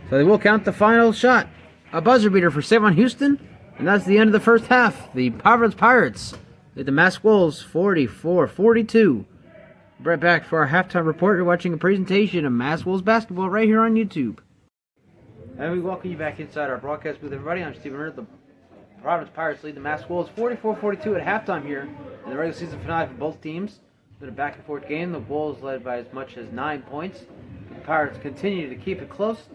So they will count the final shot. A buzzer beater for Savon Houston. And that's the end of the first half. The Providence Pirates lead the Mass Wolves 44-42. Right back for our halftime report. You're watching a presentation of Mass Wolves basketball right here on YouTube. And we welcome you back inside our broadcast booth, everybody. I'm Stephen Hurd. The Providence Pirates lead the Mass Wolves 44-42 at halftime here in the regular season finale for both teams. It's been a back-and-forth game. The Wolves led by as much as 9 points. The Pirates continue to keep it close.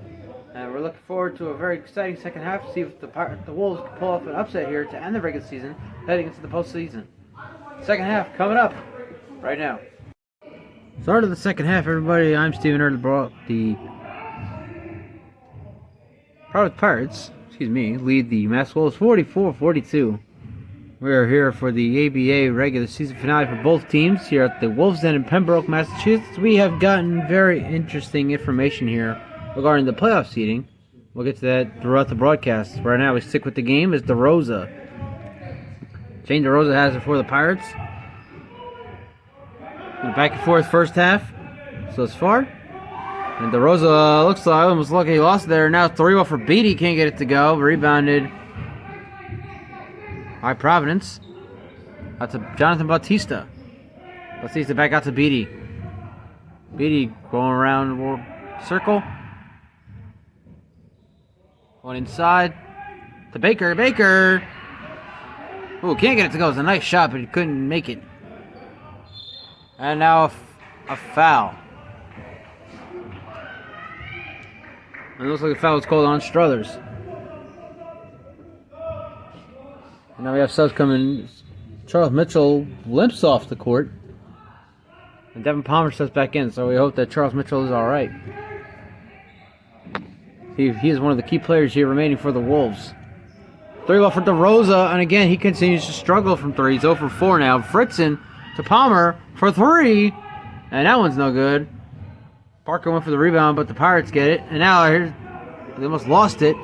And we're looking forward to a very exciting second half to see if the Wolves can pull off an upset here to end the regular season, heading into the postseason. Second half coming up right now. Start of the second half, everybody. I'm Stephen Hurd, the Providence Pirates, lead the Mass Wolves 44-42. We are here for the ABA regular season finale for both teams here at the Wolves' Den in Pembroke, Massachusetts. We have gotten very interesting information here regarding the playoff seeding. We'll get to that throughout the broadcast. Right now, we stick with the game as DeRosa. Shane DeRosa has it for the Pirates. Back and forth first half so far. And DeRosa looks like almost lucky he lost there. Now 3-0 for Beatty. Can't get it to go. Rebounded by Providence. Out to Jonathan Bautista. Bautista back out to Beatty. Beatty going around the circle. One inside to Baker. Baker! Ooh, can't get it to go. It's a nice shot, but he couldn't make it. And now a foul. And it looks like a foul was called on Struthers. And now we have subs coming. Charles Mitchell limps off the court. And Devin Palmer steps back in, so we hope that Charles Mitchell is alright. He is one of the key players here remaining for the Wolves. 3-ball for DeRosa, and again, he continues to struggle from 3. He's 0 for 4 now. Fritzen to Palmer for 3, and that one's no good. Parker went for the rebound, but the Pirates get it, and now they almost lost it.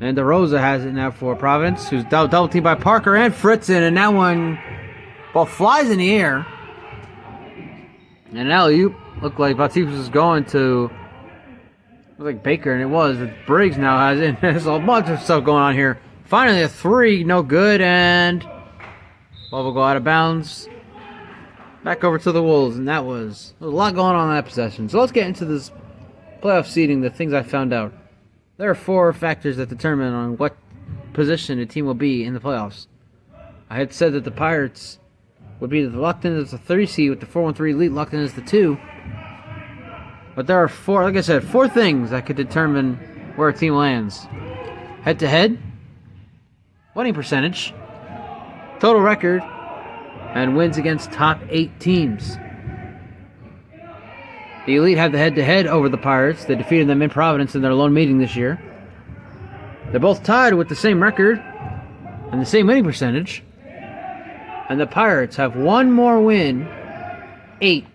And DeRosa has it now for Providence, who's double teamed by Parker and Fritzen, and that one, ball flies in the air. And an alley-oop looked like Bautista was going to, looked like Baker, and it was. But Briggs now has it. There's a bunch of stuff going on here. Finally, a 3, no good, and ball will go out of bounds. Back over to the Wolves, and there was a lot going on in that possession. So let's get into this playoff seeding, the things I found out. There are 4 factors that determine on what position a team will be in the playoffs. I had said that the Pirates would be locked in as the 3 seed with the 4-1-3 lead locked in as the 2. But there are 4, like I said, 4 things that could determine where a team lands. Head-to-head, winning percentage, total record, and wins against top 8 teams. The Elite have the head-to-head over the Pirates. They defeated them in Providence in their lone meeting this year. They're both tied with the same record and the same winning percentage. And the Pirates have one more win, 8,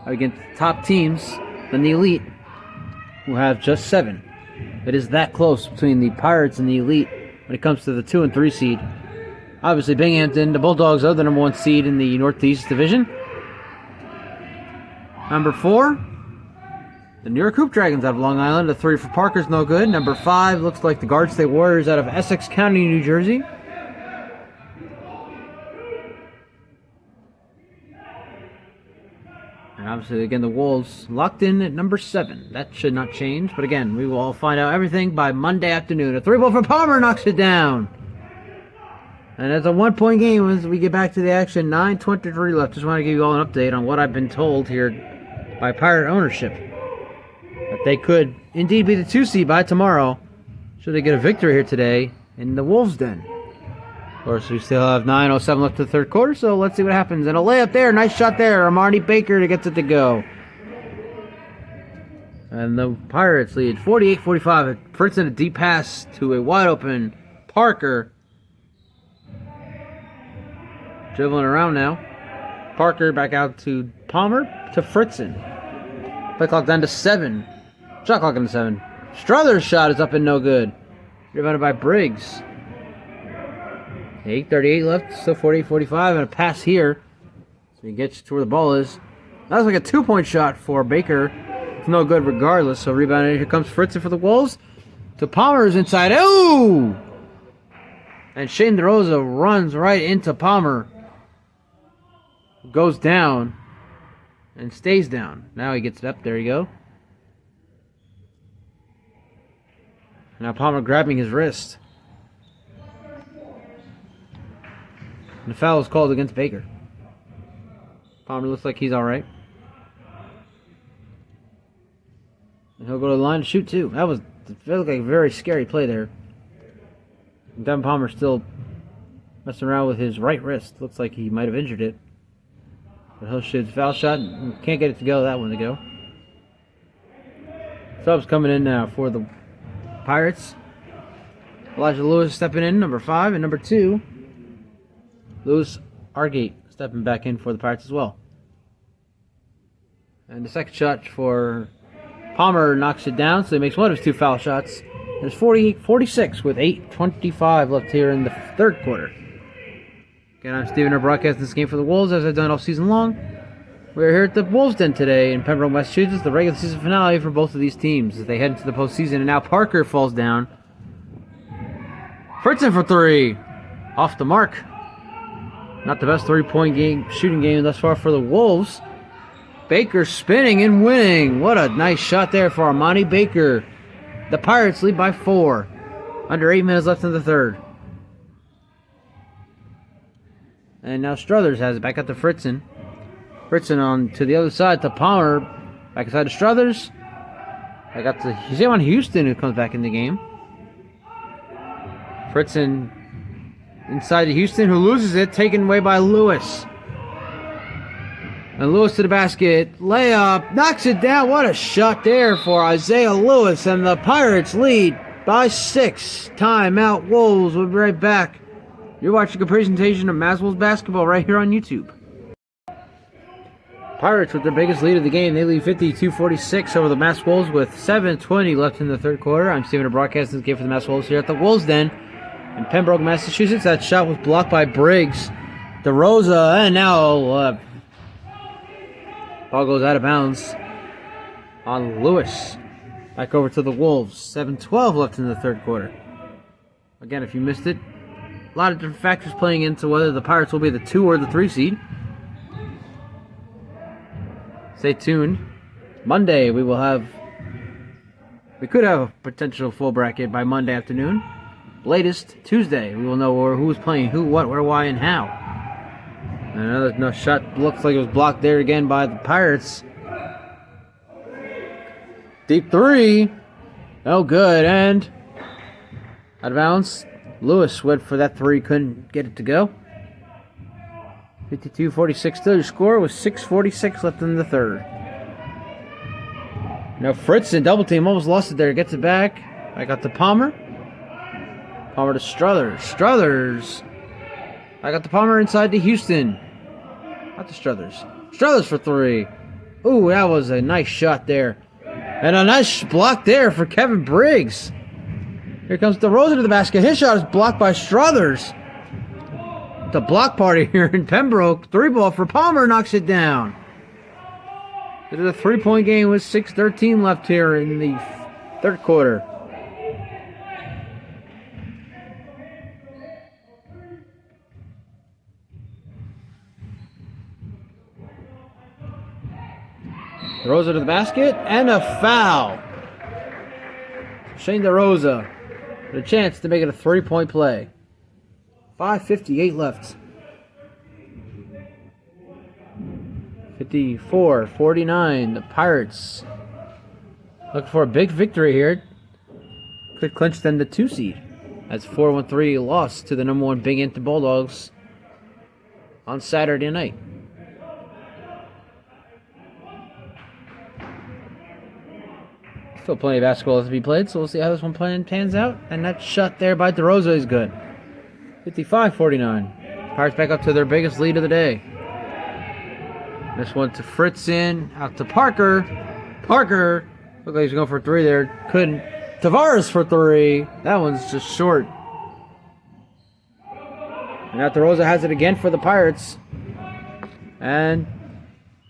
against top teams than the Elite, who have just 7. It is that close between the Pirates and the Elite when it comes to the 2 and 3 seed. Obviously, Binghamton, the Bulldogs are the number 1 seed in the Northeast Division. Number 4, the New York Hoop Dragons out of Long Island. The 3 for Parker's no good. Number 5 looks like the Guard State Warriors out of Essex County, New Jersey. And obviously, again, the Wolves locked in at number 7. That should not change. But again, we will all find out everything by Monday afternoon. A 3-ball from Palmer knocks it down. And it's a 1-point game as we get back to the action. 9:23 left. Just want to give you all an update on what I've been told here by Pirate ownership. That they could indeed be the 2 seed by tomorrow, should they get a victory here today in the Wolves' Den. Of course, we still have 9:07 left to the third quarter, so let's see what happens. And a layup there. Nice shot there. Armani Baker to get it to go. And the Pirates lead 48-45. Fritzen a deep pass to a wide-open Parker. Dribbling around now. Parker back out to Palmer to Fritzen. Play clock down to 7. Shot clock down to 7. Struthers' shot is up and no good. Rebounded by Briggs. 8:38 left. Still 48-45. And a pass here. So he gets to where the ball is. That was like a 2-point shot for Baker. It's no good regardless. So rebounded. Here comes Fritzen for the Wolves. To Palmer's inside. Ooh! And Shane DeRosa runs right into Palmer. Goes down. And stays down. Now he gets up. There you go. Now Palmer grabbing his wrist. And the foul is called against Baker. Palmer looks like he's alright. And he'll go to the line to shoot too. It felt like a very scary play there. And Devin Palmer still messing around with his right wrist. Looks like he might have injured it. But he'll shoot his foul shot. And can't get it to go. That one to go. Subs coming in now for the Pirates. Elijah Lewis stepping in, number 5. And number 2, Louis Argate stepping back in for the Pirates as well. And the second shot for Palmer knocks it down, so he makes one of his 2 foul shots. And it's 48-46 with 8:25 left here in the third quarter. Again, I'm Steven, broadcasting this game for the Wolves as I've done all season long. We're here at the Wolves' Den today in Pembroke, Massachusetts, the regular season finale for both of these teams as they head into the postseason. And now Parker falls down. Fritzen for 3. Off the mark. Not the best 3-point shooting game thus far for the Wolves. Baker spinning and winning. What a nice shot there for Armani Baker. The Pirates lead by 4. Under 8 minutes left in the third. And now Struthers has it back up to Fritzen. Fritzen on to the other side to Palmer. Back inside to Struthers. I got to Javon Houston who comes back in the game. Fritzen inside to Houston, who loses it, taken away by Lewis. And Lewis to the basket. Layup. Knocks it down. What a shot there for Isaiah Lewis. And the Pirates lead by 6. Timeout Wolves. We'll be right back. You're watching a presentation of Mass Wolves basketball right here on YouTube. Pirates with their biggest lead of the game. They lead 52-46 over the Mass Wolves with 7:20 left in the third quarter. I'm Steven, broadcasting this game for the Mass Wolves here at the Wolves' Den in Pembroke, Massachusetts. That shot was blocked by Briggs. DeRosa, and now ball goes out of bounds on Lewis. Back over to the Wolves. 7:12 left in the third quarter. Again, if you missed it, a lot of different factors playing into whether the Pirates will be the 2 or the 3 seed. Stay tuned. Monday we could have a potential full bracket by Monday afternoon. Latest Tuesday we will know who's playing who, what, where, why, and how. And another shot looks like it was blocked there again by the Pirates. Deep 3. No good, and out of bounds. Lewis went for that 3, couldn't get it to go. 52-46 still your score with 6:46 left in the third. Now Fritzen, double team, almost lost it there. Gets it back. I got to Palmer. Palmer to Struthers. Struthers. I got the Palmer inside to Houston. Not to Struthers. Struthers for 3. Ooh, that was a nice shot there. And a nice block there for Kevin Briggs. Here comes DeRosa to the basket. His shot is blocked by Struthers. The block party here in Pembroke. 3-ball for Palmer, knocks it down. It is a 3-point game with 6:13 left here in the third quarter. DeRosa to the basket, and a foul. Shane DeRosa with a chance to make it a 3-point play. 5:58 left. 54-49. The Pirates looking for a big victory here. Could clinch them the 2 seed. As 4-1-3 lost to the number 1 Big Hampton Bulldogs on Saturday night. Still plenty of basketball to be played, so we'll see how this one pans out. And that shot there by DeRosa is good. 55-49. Pirates back up to their biggest lead of the day. This one to Fritzen, out to Parker. Parker, looked like he's going for 3 there. Couldn't. Tavares for 3. That one's just short. And now DeRosa has it again for the Pirates. And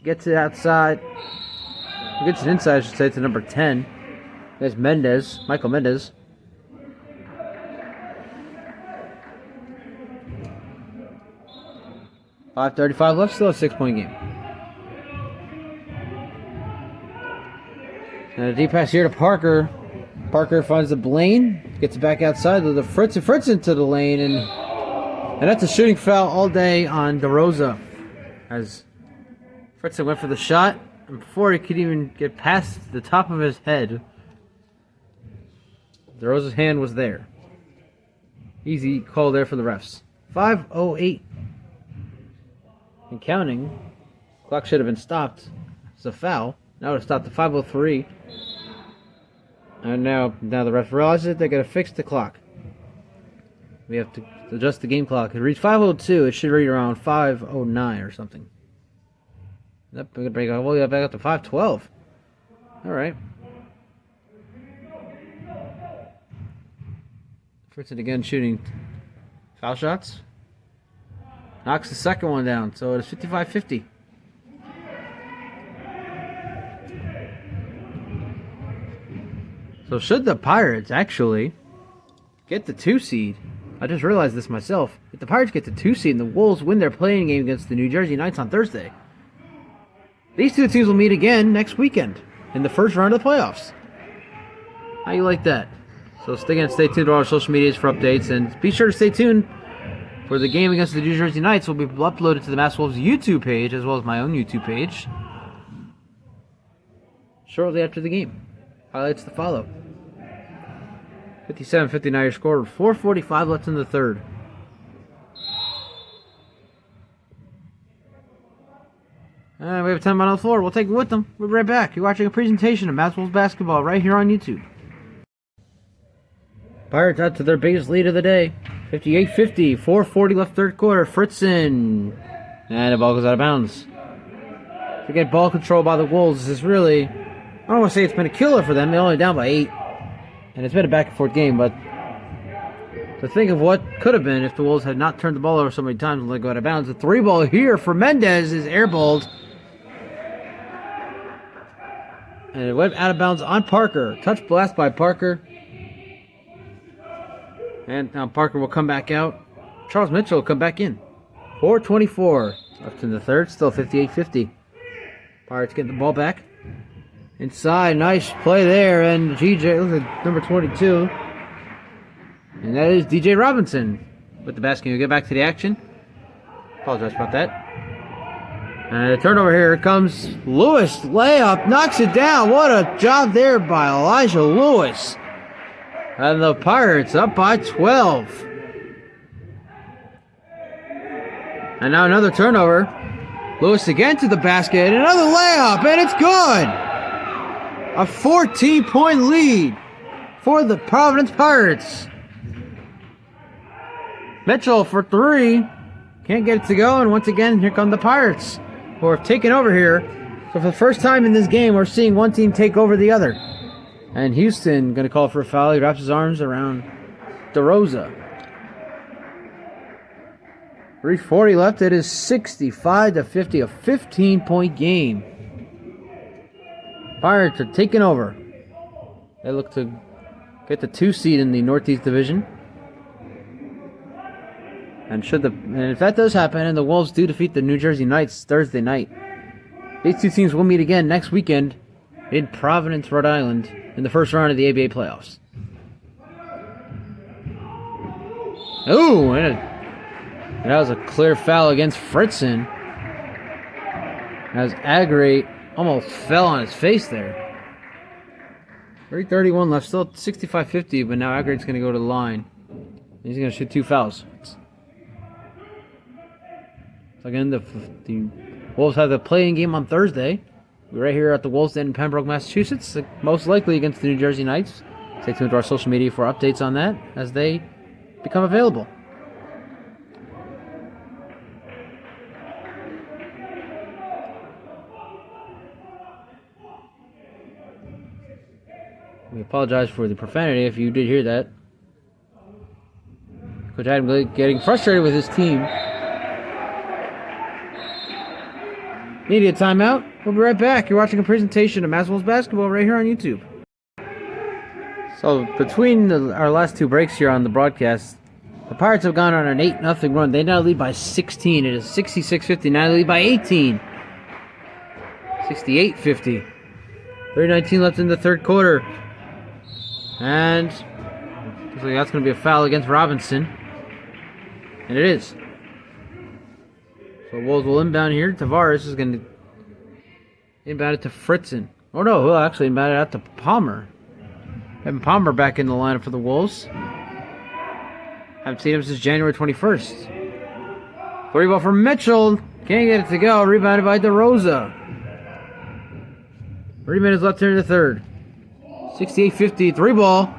gets it outside. Gets it inside, I should say, to number 10. There's Mendez, Michael Mendez. .535 left, still a 6-point game. And a deep pass here to Parker. Parker finds the lane, gets it back outside to the Fritz into the lane, and that's a shooting foul all day on DeRosa. As Fritzen went for the shot, and before he could even get past the top of his head, DeRosa's hand was there. Easy call there for the refs. 5:08 and counting. Clock should have been stopped. It's a foul. Now it's stopped at 5:03. And now the ref realizes it. They got to fix the clock. We have to adjust the game clock. It reads 5:02. It should read around 5:09 or something. Yep, we're gonna break all the way back up to 5:12. All right. Fritzen again shooting foul shots. Knocks the second one down, so it's 55-50. So should the Pirates actually get the 2 seed, I just realized this myself. If the Pirates get the 2 seed and the Wolves win their playing game against the New Jersey Knights on Thursday, these 2 teams will meet again next weekend in the first round of the playoffs. How you like that? So stay tuned to our social medias for updates, and be sure to stay tuned for the game against the New Jersey Knights. Will be uploaded to the Mass Wolves YouTube page as well as my own YouTube page shortly after the game. Highlights to follow. 57-59 your score. 4:45 left in the third. We have 10 men on the floor. We'll take it with them. We'll be right back. You're watching a presentation of Mass Wolves basketball right here on YouTube. Pirates out to their biggest lead of the day. 58-50. 4:40 left third quarter. Fritzen. And the ball goes out of bounds. To get ball control by the Wolves is really, I don't want to say it's been a killer for them. They're only down by 8. And it's been a back and forth game, but to think of what could have been if the Wolves had not turned the ball over so many times and let go out of bounds. The 3-ball here for Mendez is airballed. And it went out of bounds on Parker. Touch blast by Parker. And now Parker will come back out. Charles Mitchell will come back in. 4:24 left in the third. Still 58-50. Pirates getting the ball back. Inside, nice play there. And GJ, look at number 22. And that is DJ Robinson with the basket. We'll get back to the action. Apologize about that. And a turnover here comes Lewis. Layup, knocks it down. What a job there by Elijah Lewis. And the Pirates up by 12. And now another turnover. Lewis again to the basket. And another layup, and it's good. A 14-point lead for the Providence Pirates. Mitchell for 3. Can't get it to go, and once again, here come the Pirates, who have taken over here. So for the first time in this game, we're seeing one team take over the other. And Houston going to call for a foul. He wraps his arms around DeRosa. 3:40 left. It is 65-50, a 15-point game. Pirates are taking over. They look to get the 2 seed in the Northeast Division. And if that does happen, and the Wolves do defeat the New Jersey Knights Thursday night, these two teams will meet again next weekend in Providence, Rhode Island, in the first round of the ABA playoffs. Ooh, and that was a clear foul against Fritzen. As Agri almost fell on his face there. 3:31 left, still 65-50, but now Agri's going to go to the line. He's going to shoot 2 fouls. So again, the Wolves have the play-in game on Thursday. We're right here at the Wolves Den in Pembroke, Massachusetts, most likely against the New Jersey Knights. Stay tuned to our social media for updates on that as they become available. We apologize for the profanity if you did hear that. Coach Adam getting frustrated with his team. Media timeout. We'll be right back. You're watching a presentation of Mass Wolves basketball right here on YouTube. So between our last 2 breaks here on the broadcast, the Pirates have gone on an 8-0 run. They now lead by 16. It is 66-50. Now they lead by 18. 68-50. 3:19 left in the third quarter. And looks like that's going to be a foul against Robinson. And it is. So Wolves will inbound here. Tavares is going to inbound it to Fritzen. Oh no, he'll actually inbound it out to Palmer. Having Palmer back in the lineup for the Wolves. Haven't seen him since January 21st. 3 ball from Mitchell. Can't get it to go. Rebounded by DeRosa. 3 minutes left here in the third. 68-50, 3 ball.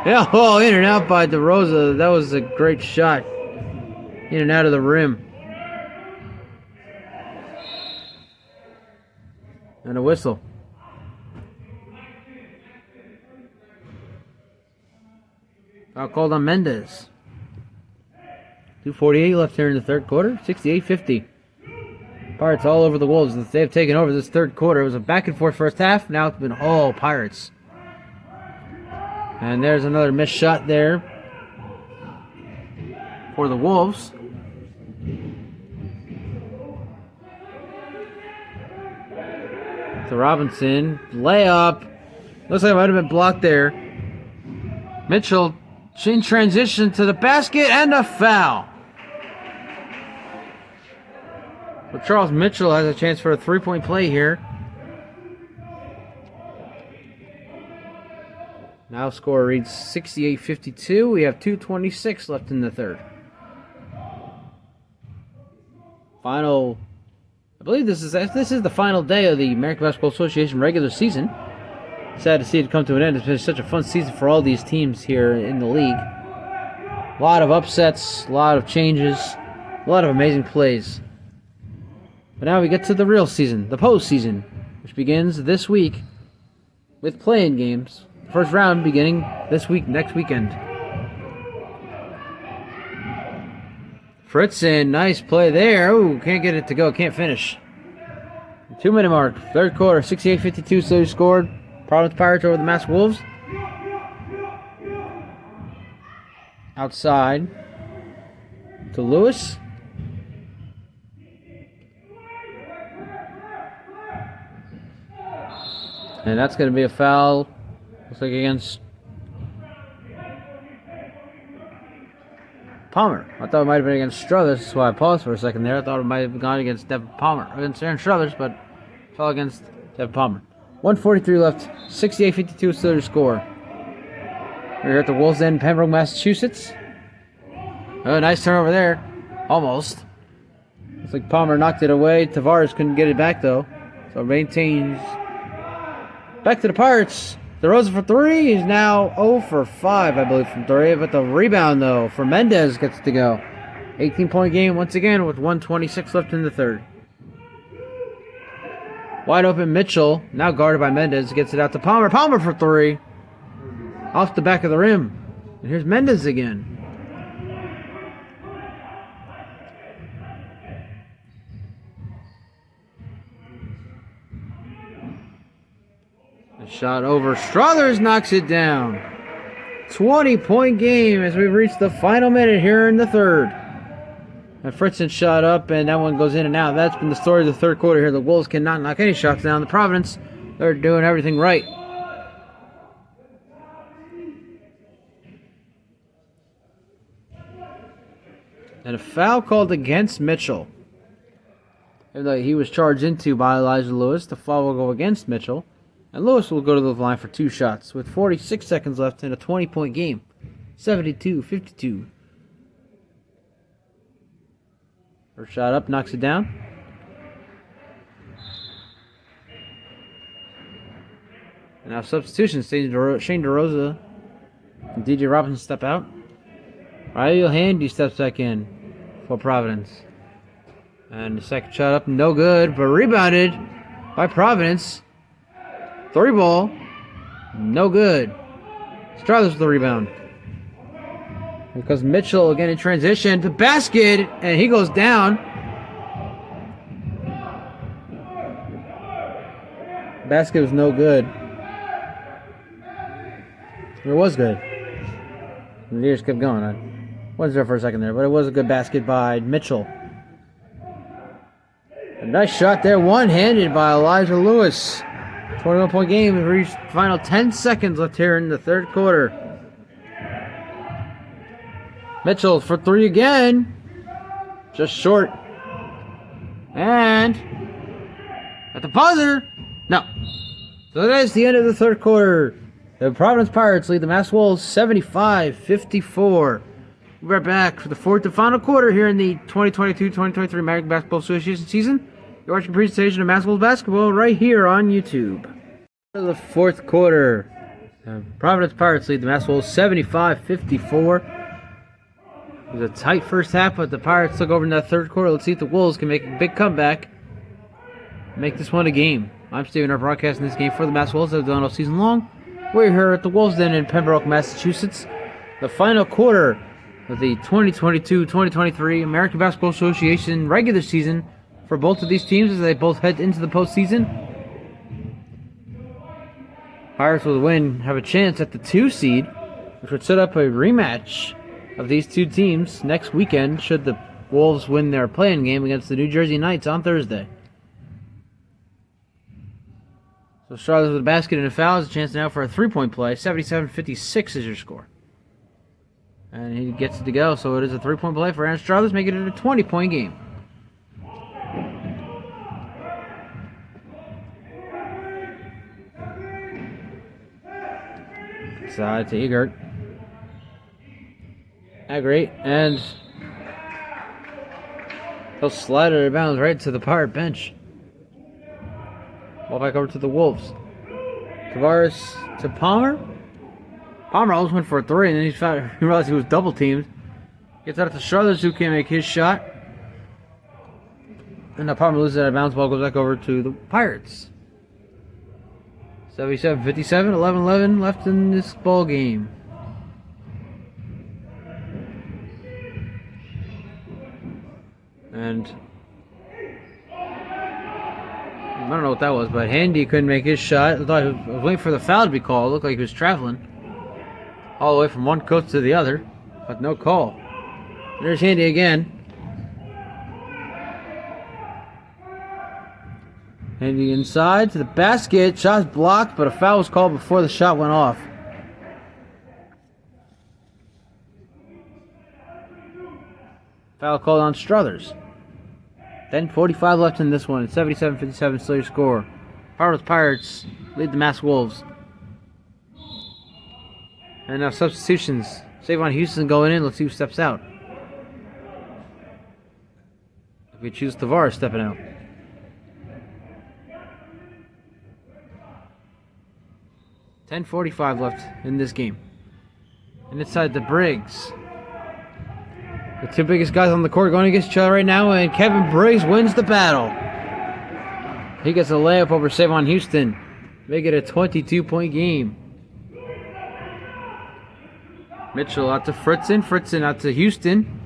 Yeah, oh, in and out by DeRosa. That was a great shot. In and out of the rim. And a whistle. Foul called on Mendez. 2:48 left here in the third quarter. 68-50. Pirates all over the Wolves. They have taken over this third quarter. It was a back and forth first half. Now it's been all Pirates. And there's another missed shot there for the Wolves. To Robinson. Layup. Looks like it might have been blocked there. Mitchell in transition to the basket and a foul. But Charles Mitchell has a chance for a 3-point play here. Now score reads 68-52. We have 2:26 left in the third. I believe this is the final day of the American Basketball Association regular season. Sad to see it come to an end. It's been such a fun season for all these teams here in the league. A lot of upsets, a lot of changes, a lot of amazing plays. But now we get to the real season, the postseason, which begins this week with play-in games. First round beginning next weekend. Fritzen, nice play there. Ooh, can't get it to go, can't finish. 2-minute mark, third quarter, 68-52, so scored. Providence Pirates over the Mass Wolves. Outside to Lewis. And that's going to be a foul. Looks like against Palmer. I thought it might have been against Struthers. That's why I paused for a second there. I thought it might have gone against Devin Palmer. Against Aaron Struthers, but fell against Devin Palmer. 1:43 left. 68-52 still to score. We're here at the Wolves Den, Pembroke, Massachusetts. Oh, nice turnover there. Almost. Looks like Palmer knocked it away. Tavares couldn't get it back, though. So maintains. Back to the Pirates. DeRosa for 3. He's now 0 for 5, I believe, from 3. But the rebound, though, for Mendez gets to go. 18-point game once again with 1:26 left in the third. Wide open Mitchell, now guarded by Mendez, gets it out to Palmer. Palmer for three. Off the back of the rim. And here's Mendez again. A shot over. Struthers knocks it down. 20-point game as we've reached the final minute here in the third. And Fritzen shot up, and that one goes in and out. That's been the story of the third quarter here. The Wolves cannot knock any shots down. The Providence, they're doing everything right. And a foul called against Mitchell. Even though he was charged into by Elijah Lewis, the foul will go against Mitchell. And Lewis will go to the line for 2 shots with 46 seconds left in a 20-point game. 72-52. First shot up, knocks it down. And now substitutions. Shane DeRosa and DJ Robinson step out. Riley Handy steps back in for Providence. And the second shot up, no good, but rebounded by Providence. 3 ball, no good. Struthers with the rebound. Because Mitchell again in transition to basket, and he goes down. Basket was no good. It was good. The Deers kept going. I wasn't there for a second there, but it was a good basket by Mitchell. A nice shot there, one-handed by Elijah Lewis. 21-point game. We've reached the final 10 seconds left here in the third quarter. Mitchell for 3 again. Just short. And at the buzzer. No. So that is the end of the third quarter. The Providence Pirates lead the Mass Wolves 75-54. We're back for the fourth and final quarter here in the 2022-2023 American Basketball Association season. You're watching a presentation of Mass Wolves basketball right here on YouTube. For the fourth quarter, the Providence Pirates lead the Mass Wolves 75-54. It was a tight first half, but the Pirates took over in that third quarter. Let's see if the Wolves can make a big comeback and make this one a game. I'm Steven, our broadcasting this game for the Mass Wolves. I've done all season long. We're here at the Wolves Den in Pembroke, Massachusetts. The final quarter of the 2022-2023 American Basketball Association regular season for both of these teams as they both head into the postseason. Pirates with a win have a chance at the 2 seed, which would set up a rematch of these two teams next weekend should the Wolves win their play-in game against the New Jersey Knights on Thursday. So Struthers with a basket and a foul has a chance now for a 3-point play. 77-56 is your score. And he gets it to go, so it is a 3-point play for Aaron Struthers, making it a 20-point game. Side to Egert. Great, and he'll slide it out of bounds right to the Pirate bench. Ball back over to the Wolves. Tavares to Palmer. Palmer almost went for a 3, and then he realized he was double teamed. Gets out to Struthers, who can make his shot. And now Palmer loses it out of bounds. Ball goes back over to the Pirates. 77-57, 11-11 left in this ball game. And I don't know what that was, but Handy couldn't make his shot. I thought I was waiting for the foul to be called. It looked like he was traveling all the way from one coach to the other, but no call. There's Handy again. Handy inside to the basket. Shot's blocked, but a foul was called before the shot went off. Foul called on Struthers. 10:45 left in this one. 77-57 still your score. Providence Pirates lead the Mass Wolves. And now substitutions. Savon Houston going in. Let's see who steps out. We choose Tavares stepping out. $10:45 left in this game. And inside the Briggs. The two biggest guys on the court going against each other right now, and Kevin Briggs wins the battle. He gets a layup over Savon Houston. Make it a 22-point game. Mitchell out to Fritzen. Fritzen out to Houston.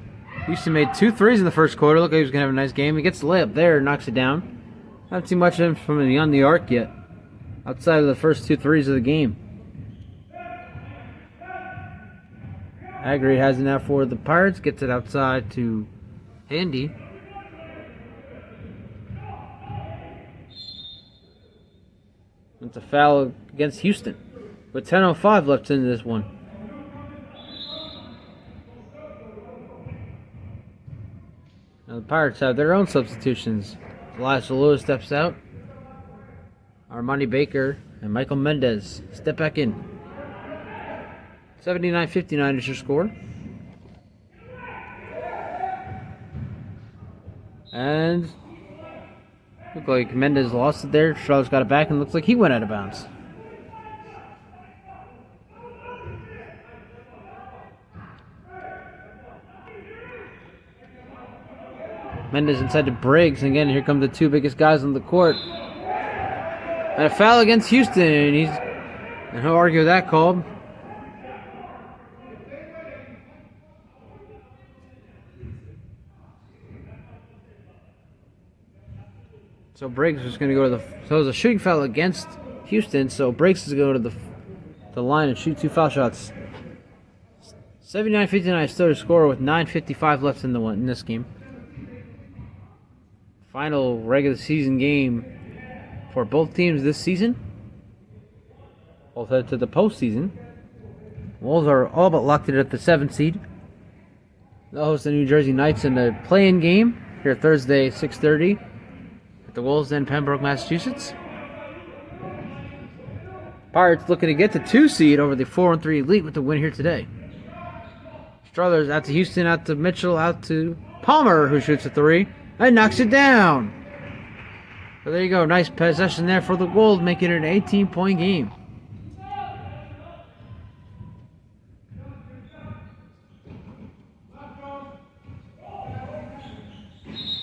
Houston made 2 threes in the first quarter. Looked like he was going to have a nice game. He gets the layup there, knocks it down. Not too much of him from beyond the arc yet. Outside of the first 2 threes of the game. Agri has it now for the Pirates. Gets it outside to Andy. It's a foul against Houston. With 10:05 left in this one. Now the Pirates have their own substitutions. Elias Lewis steps out. Armani Baker and Michael Mendez step back in. 79-59 is your score. And looked like Mendez lost it there. Charlotte's got it back and looks like he went out of bounds. Mendez inside to Briggs. And again, here come the 2 biggest guys on the court. And a foul against Houston. And he'll argue with that call. So Briggs was going to go to so it was a shooting foul against Houston. So Briggs is going to go to the line and shoot 2 foul shots. 79-59 still to score with 9:55 left in this game. Final regular season game for both teams this season. Both head to the postseason. Wolves are all but locked in at the 7th seed. They'll host the New Jersey Knights in the play-in game here Thursday, 6:30. The Wolves in Pembroke, Massachusetts. Pirates looking to get the 2 seed over the 4-3 Elite with the win here today. Struthers out to Houston, out to Mitchell, out to Palmer, who shoots a 3 and knocks it down. So there you go, nice possession there for the Wolves, making it an 18-point game.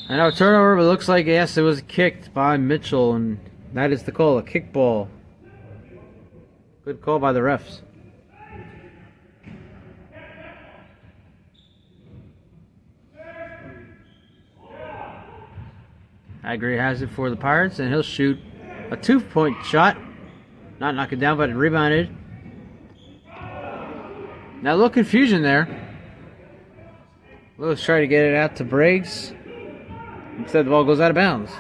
I know turnover, but it looks like, yes, it was kicked by Mitchell, and that is the call, a kick ball. Good call by the refs. Agri has it for the Pirates, and he'll shoot a 2-point shot. Not knock it down, but it rebounded. Now a little confusion there. Lewis tried to get it out to Briggs. Instead, the ball goes out of bounds.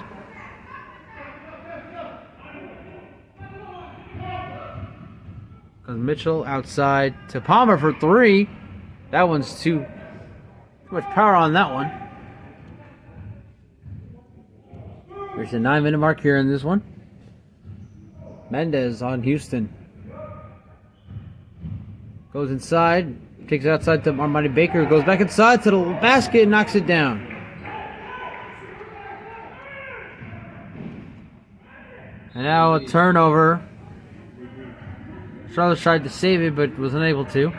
Because Mitchell outside to Palmer for 3. That one's too much power on that one. There's a 9-minute mark here in this one. Mendez on Houston. Goes inside. Takes it outside to Armani Baker. Goes back inside to the basket and knocks it down. And now a turnover. Charlotte tried to save it, but was unable to.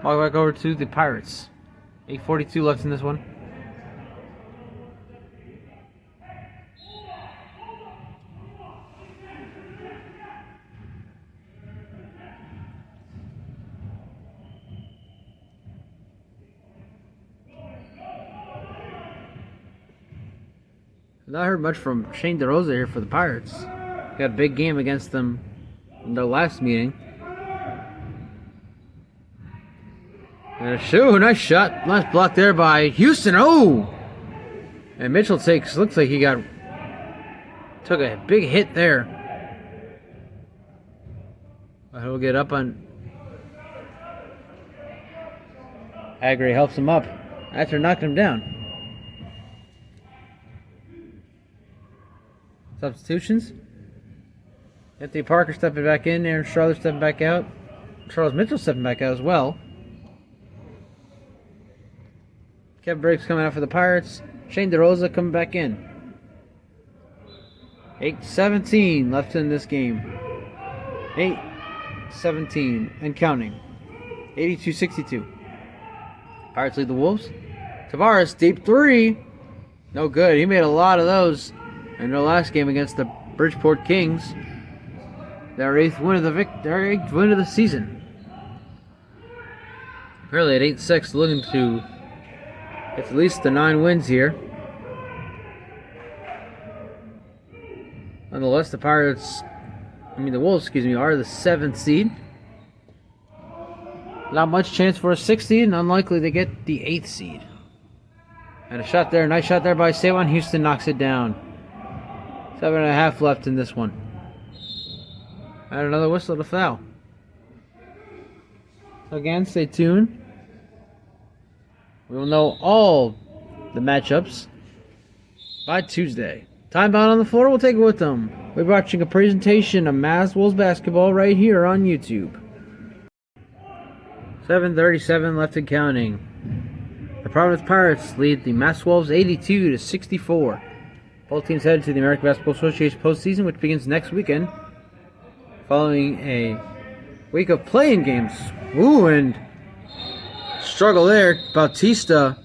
Ball back over to the Pirates. 8:42 left in this one. Not heard much from Shane DeRosa here for the Pirates. Got a big game against them in their last meeting. And a shoot, nice shot. Nice block there by Houston. Oh! And Mitchell looks like he took a big hit there. But he'll get up on. Agri helps him up after knocking him down. Substitutions. Anthony Parker stepping back in. Aaron Charlotte stepping back out. Charles Mitchell stepping back out as well. Kevin Briggs coming out for the Pirates. Shane DeRosa coming back in. 8:17 left in this game. 8:17 and counting. 82-62. Pirates lead the Wolves. Tavares, deep 3. No good. He made a lot of those. in their last game against the Bridgeport Kings. Their eighth win of the season. Apparently at 8-6, looking to get at least the 9 wins here. Nonetheless, the Wolves, are the 7th seed. Not much chance for a 6th seed, and unlikely to get the 8th seed. And a shot there, nice shot there by Sawan. Houston knocks it down. 7.5 left in this one. And another whistle to foul. Again, stay tuned. We will know all the matchups by Tuesday. Timeout on the floor, we'll take it with them. We're watching a presentation of Mass Wolves basketball right here on YouTube. 7:37 left and counting. The Providence Pirates lead the Mass Wolves 82-64. Both teams headed to the American Basketball Association postseason, which begins next weekend, following a week of playing games. Ooh, and struggle there. Bautista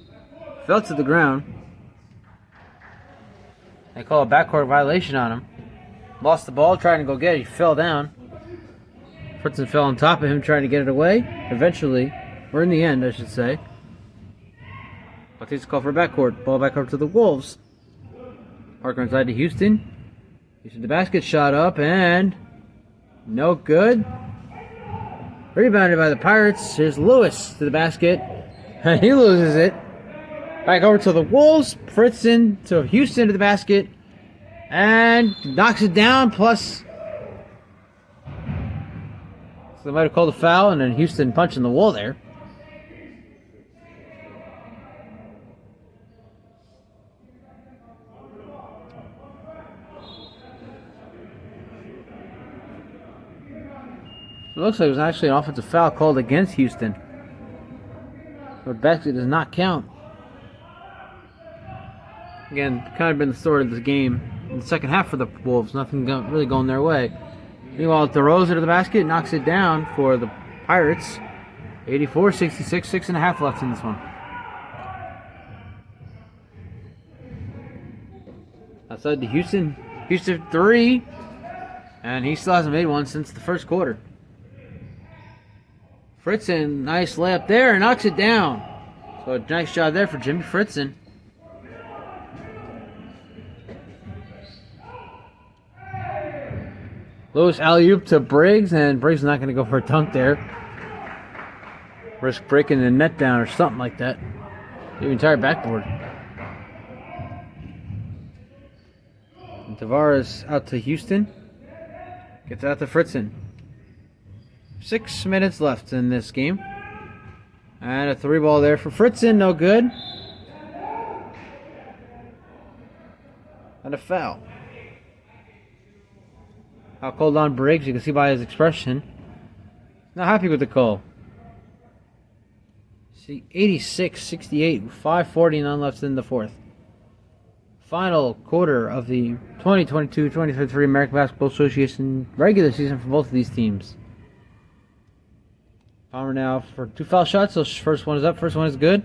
fell to the ground. They call a backcourt violation on him. Lost the ball, trying to go get it. He fell down. Fritzen fell on top of him, trying to get it away. Eventually, or in the end, I should say, Bautista called for a backcourt. Ball back over to the Wolves. Parker inside to Houston. Houston, the basket shot up, and no good. Rebounded by the Pirates. Here's Lewis to the basket. And he loses it. Back over to the Wolves. Fritzen to Houston to the basket. And knocks it down. Plus, so they might have called a foul, and then Houston punching the wall there. It looks like it was actually an offensive foul called against Houston. But basket does not count. Again, kind of been the story of this game in the second half for the Wolves. Nothing really going their way. Meanwhile, DeRosa to the basket, knocks it down for the Pirates. 84-66, 6.5 left in this one. Outside to Houston. Houston 3. And he still hasn't made one since the first quarter. Fritzen, nice layup there, and knocks it down. So a nice job there for Jimmy Fritzen. Lewis alley-oop to Briggs, and Briggs is not going to go for a dunk there. Risk breaking the net down or something like that. The entire backboard. And Tavares out to Houston. Gets out to Fritzen. 6 minutes left in this game. And a 3-ball there for Fritzen, no good. And a foul. Foul called on Briggs, you can see by his expression. Not happy with the call. See, 86-68, 5:49 left in the fourth. Final quarter of the 2022-2023 American Basketball Association regular season for both of these teams. Palmer now for 2 foul shots. So first one is up. First one is good.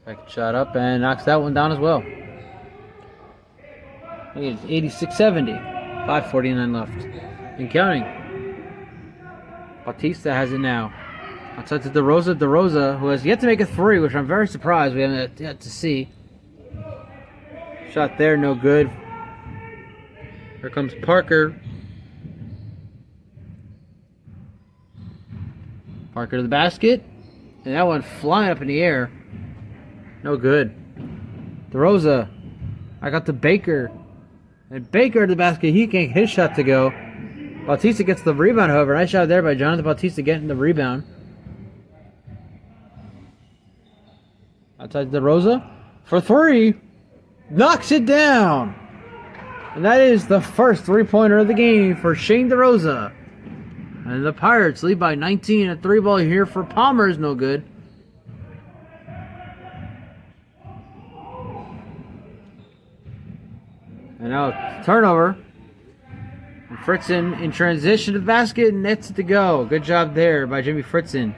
Second shot up and knocks that one down as well. It's 86-70. 5:49 left. And counting. Bautista has it now. Outside to DeRosa, who has yet to make a 3, which I'm very surprised we haven't yet to see. Shot there, no good. Here comes Parker. Parker to the basket. And that one flying up in the air. No good. DeRosa. I got to Baker. And Baker to the basket. He can't get his shot to go. Bautista gets the rebound, however. Nice shot there by Jonathan Bautista getting the rebound. Outside DeRosa for 3. Knocks it down. And that is the first 3-pointer of the game for Shane DeRosa. And the Pirates lead by 19. A 3-ball here for Palmer is no good. And now turnover. Fritzen in transition to the basket, and nets it to go. Good job there by Jimmy Fritzen.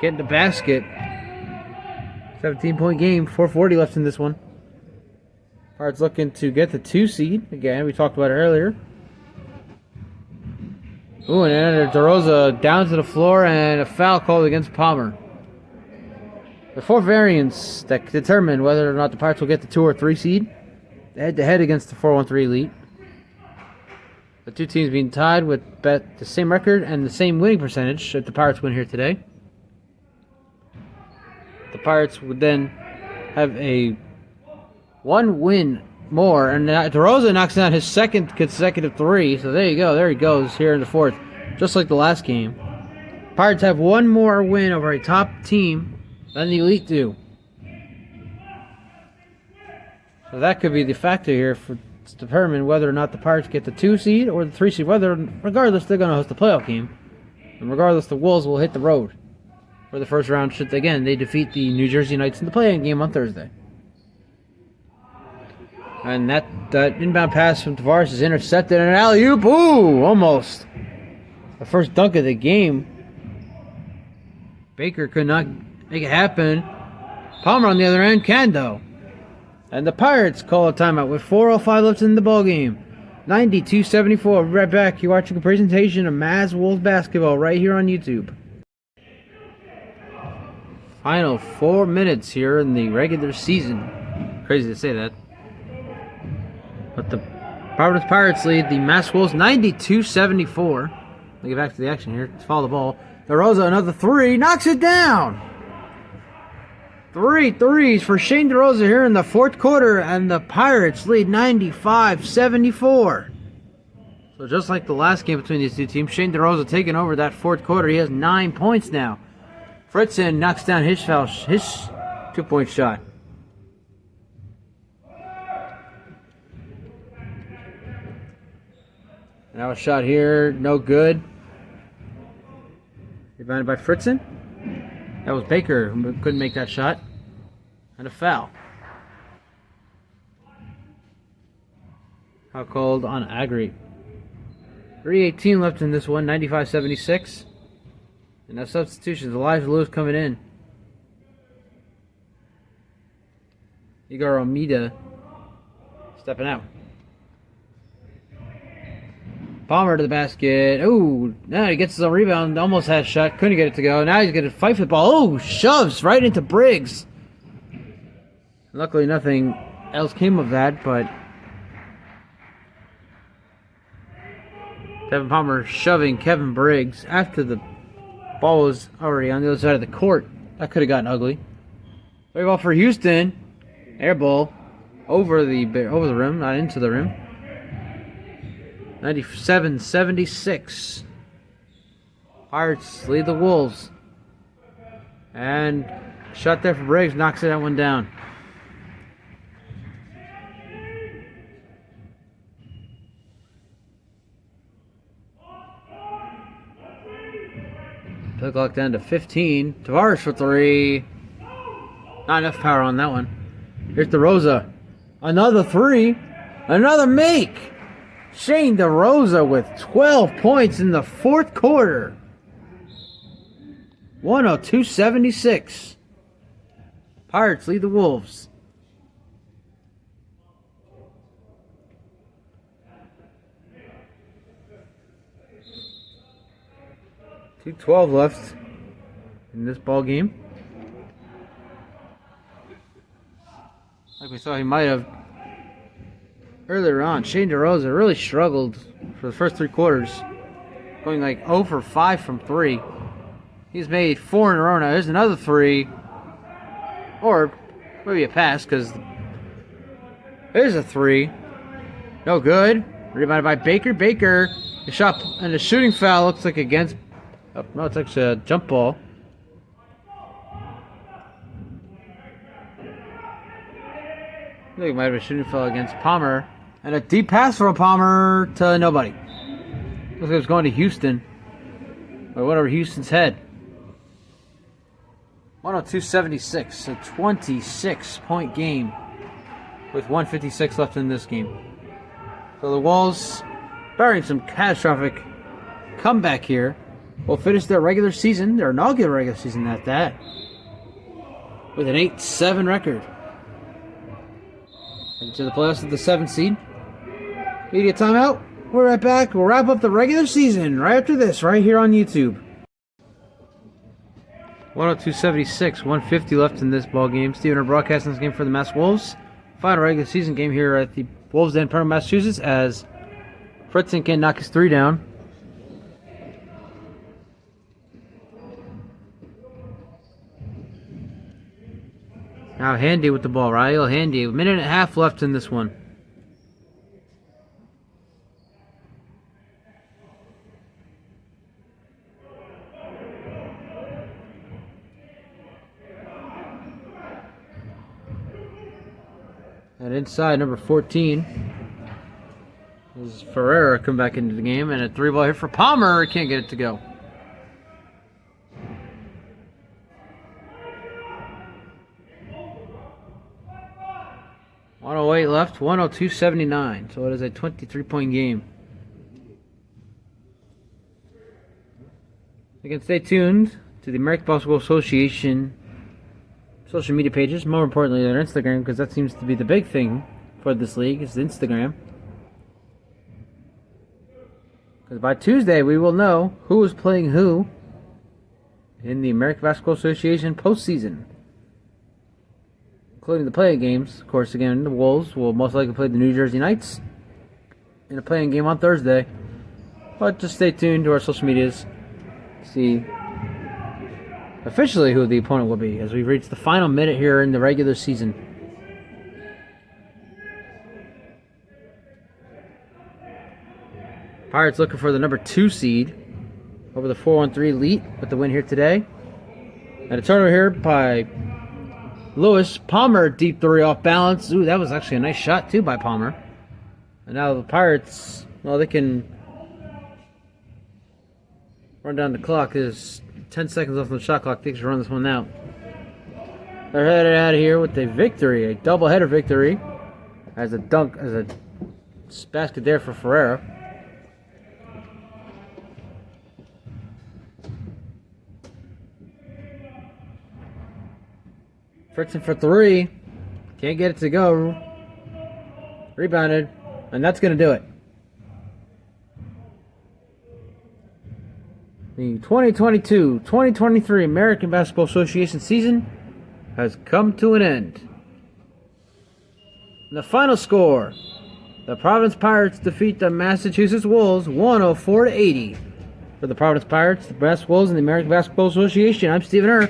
Getting the basket. 17-point game. 4:40 left in this one. Pirates looking to get the 2 seed. Again, we talked about it earlier. Ooh, and then DeRosa down to the floor, and a foul called against Palmer. The 4 variants that determine whether or not the Pirates will get the 2 or 3 seed. Head-to-head against the 4-1-3 elite. The 2 teams being tied with the same record and the same winning percentage if the Pirates win here today. The Pirates would then have a 1 win more, and DeRosa knocks down his 2nd consecutive 3. So there you go. There he goes here in the 4th, just like the last game. Pirates have 1 more win over a top team than the Elite do. So that could be the factor here to determine whether or not the Pirates get the 2 seed or the 3 seed. Regardless, they're going to host the playoff game, and regardless, the Wolves will hit the road for the first round. Should again they defeat the New Jersey Knights in the play-in game on Thursday. And that inbound pass from Tavares is intercepted, and an alley-oop. Ooh, almost. The first dunk of the game. Baker could not make it happen. Palmer on the other end can, though. And the Pirates call a timeout with 4:05 left in the ballgame. 92-74. We'll be right back. You're watching a presentation of Mavs Wolves basketball right here on YouTube. Final 4 minutes here in the regular season. Crazy to say that. But the Providence Pirates lead the Mass Wolves 92-74. Let me get back to the action here. Let's follow the ball. DeRosa, another 3. Knocks it down. 3 threes for Shane DeRosa here in the 4th quarter. And the Pirates lead 95-74. So just like the last game between these 2 teams, Shane DeRosa taking over that 4th quarter. He has 9 points now. Fritzen knocks down his 2-point shot. Now a shot here, no good. Rebounded by Fritzen. That was Baker who couldn't make that shot. And a foul. Foul called on Agri. 3:18 left in this one, 95-76. And now substitutions. Elijah Lewis coming in. Igor Almeida stepping out. Palmer to the basket. Ooh, now he gets his own rebound. Almost had a shot. Couldn't get it to go. Now he's going to fight for the ball. Oh, shoves right into Briggs. Luckily, nothing else came of that, but Devin Palmer shoving Kevin Briggs after the ball was already on the other side of the court. That could have gotten ugly. Play ball for Houston. Air ball over the rim, not into the rim. 97-76. Pirates lead the Wolves. And shot there for Briggs, knocks that one down. Play clock down to 15. Tavares for 3. Not enough power on that one. Here's DeRosa. Another 3. Another make. Shane DeRosa with 12 points in the 4th quarter. 102-76. Pirates lead the Wolves. .212 left in this ball game. Like we saw, he might have earlier on. Shane DeRosa really struggled for the first 3 quarters, going like 0 for 5 from 3. He's made 4 in a row now. There's another 3, or maybe a pass, because there's a 3. No good. Rebounded by Baker. Baker, the shot and the shooting foul looks like against. Oh, no, it's actually a jump ball. I think it might have been a shooting foul against Palmer. And a deep pass from Palmer to nobody. Looks like it was going to Houston. Or went over Houston's head. 102-76. A 26-point game with 1:56 left in this game. So the Wolves barring some catastrophic comeback here, will finish their regular season, their inaugural regular season at that, with an 8-7 record. Into the playoffs of the 7th seed. Media timeout. We're right back. We'll wrap up the regular season right after this, right here on YouTube. 102-76, 150 left in this ball game. Stephen are broadcasting this game for the Mass Wolves. Final regular season game here at the Wolves Den, Providence, Massachusetts, as Fritzen can't knock his 3 down. Now Handy with the ball. Rael Handy. A minute and a half left in this one. And inside, number 14 is Ferreira come back into the game, and a 3-ball hit for Palmer. Can't get it to go. .108 left, 102-79. So it is a 23-point game. You can stay tuned to the American Basketball Association social media pages, more importantly their Instagram, because that seems to be the big thing for this league, is Instagram. Because by Tuesday we will know who is playing who in the American Basketball Association postseason, including the play-in games. Of course, again, the Wolves will most likely play the New Jersey Knights in a play-in game on Thursday. But just stay tuned to our social medias to see officially who the opponent will be as we reach the final minute here in the regular season. Pirates looking for the number 2 seed over the 4-1-3 Elite with the win here today. And a turnover here by Lewis. Palmer, deep 3 off balance. Ooh, that was actually a nice shot too by Palmer. And now the Pirates, well, they can run down the clock. There's 10 seconds left on the shot clock. They can run this one out. They're headed out of here with a victory, a doubleheader victory. As a dunk, as a basket there for Ferreira. Fritzen for 3. Can't get it to go. Rebounded. And that's going to do it. The 2022-2023 American Basketball Association season has come to an end. The final score, the Providence Pirates defeat the Massachusetts Wolves 104-80. For the Providence Pirates, the best Wolves in the American Basketball Association, I'm Stephen Err.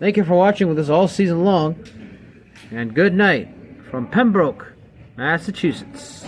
Thank you for watching with us all season long. And good night from Pembroke, Massachusetts.